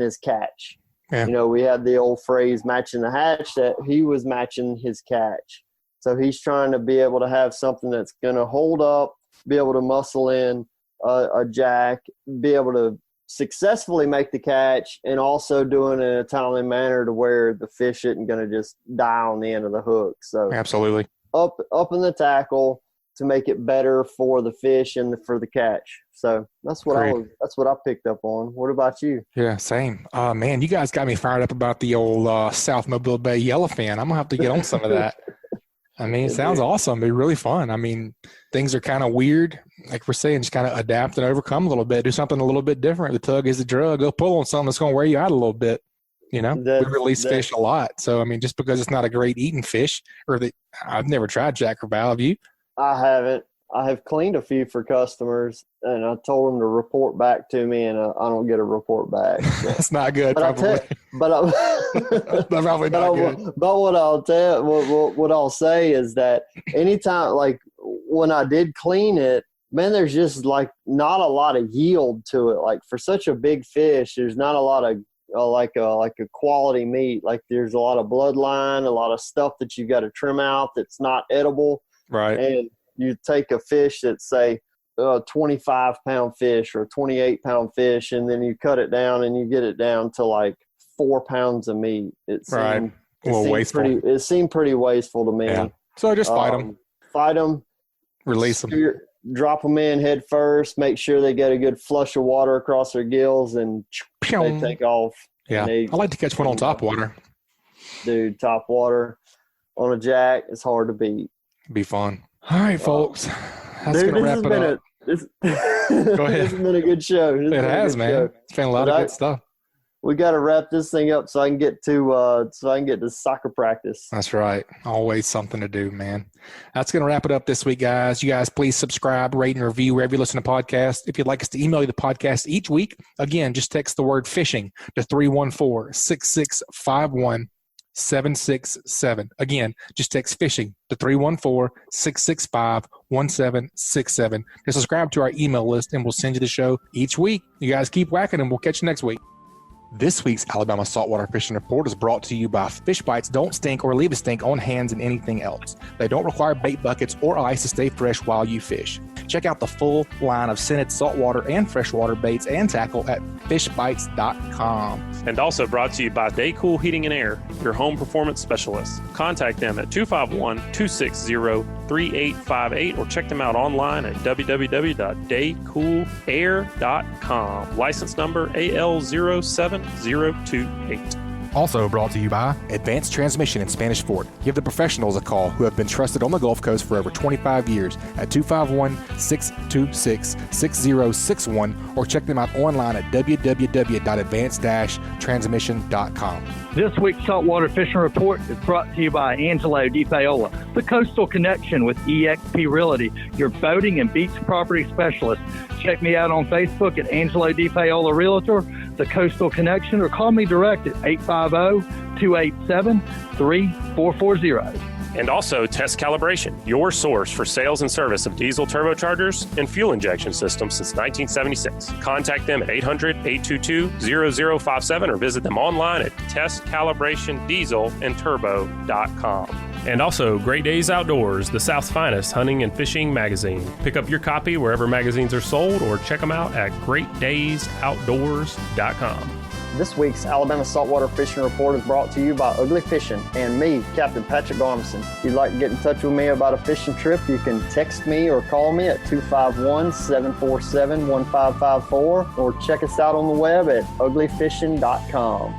his catch. Yeah. We had the old phrase matching the hatch, that he was matching his catch. So he's trying to be able to have something that's going to hold up, be able to muscle in a jack, be able to successfully make the catch, and also doing it in a timely manner to where the fish isn't going to just die on the end of the hook. So absolutely up in the tackle to make it better for the fish and for the catch. So that's what I picked up on. What about you? Yeah, same. Man, you guys got me fired up about the old South Mobile Bay yellowfin. I'm gonna have to get on some of that. I mean, it sounds awesome. It'd be really fun. I mean, things are kind of weird. Like we're saying, just kind of adapt and overcome a little bit. Do something a little bit different. The tug is a drug. Go pull on something that's going to wear you out a little bit. We release fish a lot. So, I mean, just because it's not a great eating fish, I've never tried jack or bow. Have you? I haven't. I have cleaned a few for customers, and I told them to report back to me, and I don't get a report back. So. That's not good, but probably. That's probably not good. But what I'll say is that anytime, like when I did clean it, man, there's just like not a lot of yield to it. Like for such a big fish, there's not a lot of like a quality meat. Like there's a lot of bloodline, a lot of stuff that you got to trim out that's not edible. Right. And you take a fish that's say a 25-pound fish or a 28-pound fish, and then you cut it down and you get it down to like 4 pounds of meat. It seemed wasteful. It seemed pretty wasteful to me. Yeah. So just fight them. Fight them. Release them. Drop them in head first. Make sure they get a good flush of water across their gills, and they take off. Yeah, I like to catch one on top water. Dude, top water on a jack is hard to beat. Be fun. All right, folks. That's going to wrap it up. Go ahead. This has been a good show. It has, man. It's been a lot of good stuff. We got to wrap this thing up so I can get to soccer practice. That's right. Always something to do, man. That's going to wrap it up this week, guys. You guys please subscribe, rate, and review wherever you listen to podcasts. If you'd like us to email you the podcast each week, again, just text the word fishing to 314-6651-767. Again, just text fishing to 314-665-1767 to subscribe to our email list, and we'll send you the show each week. You guys keep whacking, and we'll catch you next week. This week's Alabama Saltwater Fishing Report is brought to you by Fishbites. Don't stink or leave a stink on hands and anything else. They don't require bait buckets or ice to stay fresh while you fish. Check out the full line of scented saltwater and freshwater baits and tackle at fishbites.com. And also brought to you by Daycool Heating and Air, your home performance specialist. Contact them at 251-260-3858 or check them out online at www.daycoolair.com. License number AL07028. Also brought to you by Advanced Transmission in Spanish Fort. Give the professionals a call who have been trusted on the Gulf Coast for over 25 years at 251-626-6061 or check them out online at www.advanced-transmission.com. This week's Saltwater Fishing Report is brought to you by Angelo, Depaola, the Coastal Connection with EXP Realty, your boating and beach property specialist. Check me out on Facebook at Angelo Depaola Realtor, the Coastal Connection, or call me direct at 850-287-3440. And also Test Calibration, your source for sales and service of diesel turbochargers and fuel injection systems since 1976. Contact them at 800-822-0057 or visit them online at testcalibrationdieselandturbo.com. And also Great Days Outdoors, the South's finest hunting and fishing magazine. Pick up your copy wherever magazines are sold or check them out at greatdaysoutdoors.com. This week's Alabama Saltwater Fishing Report is brought to you by Ugly Fishing and me, Capt.Patric Garmeson. If you'd like to get in touch with me about a fishing trip, you can text me or call me at 251-747-1554 or check us out on the web at uglyfishing.com.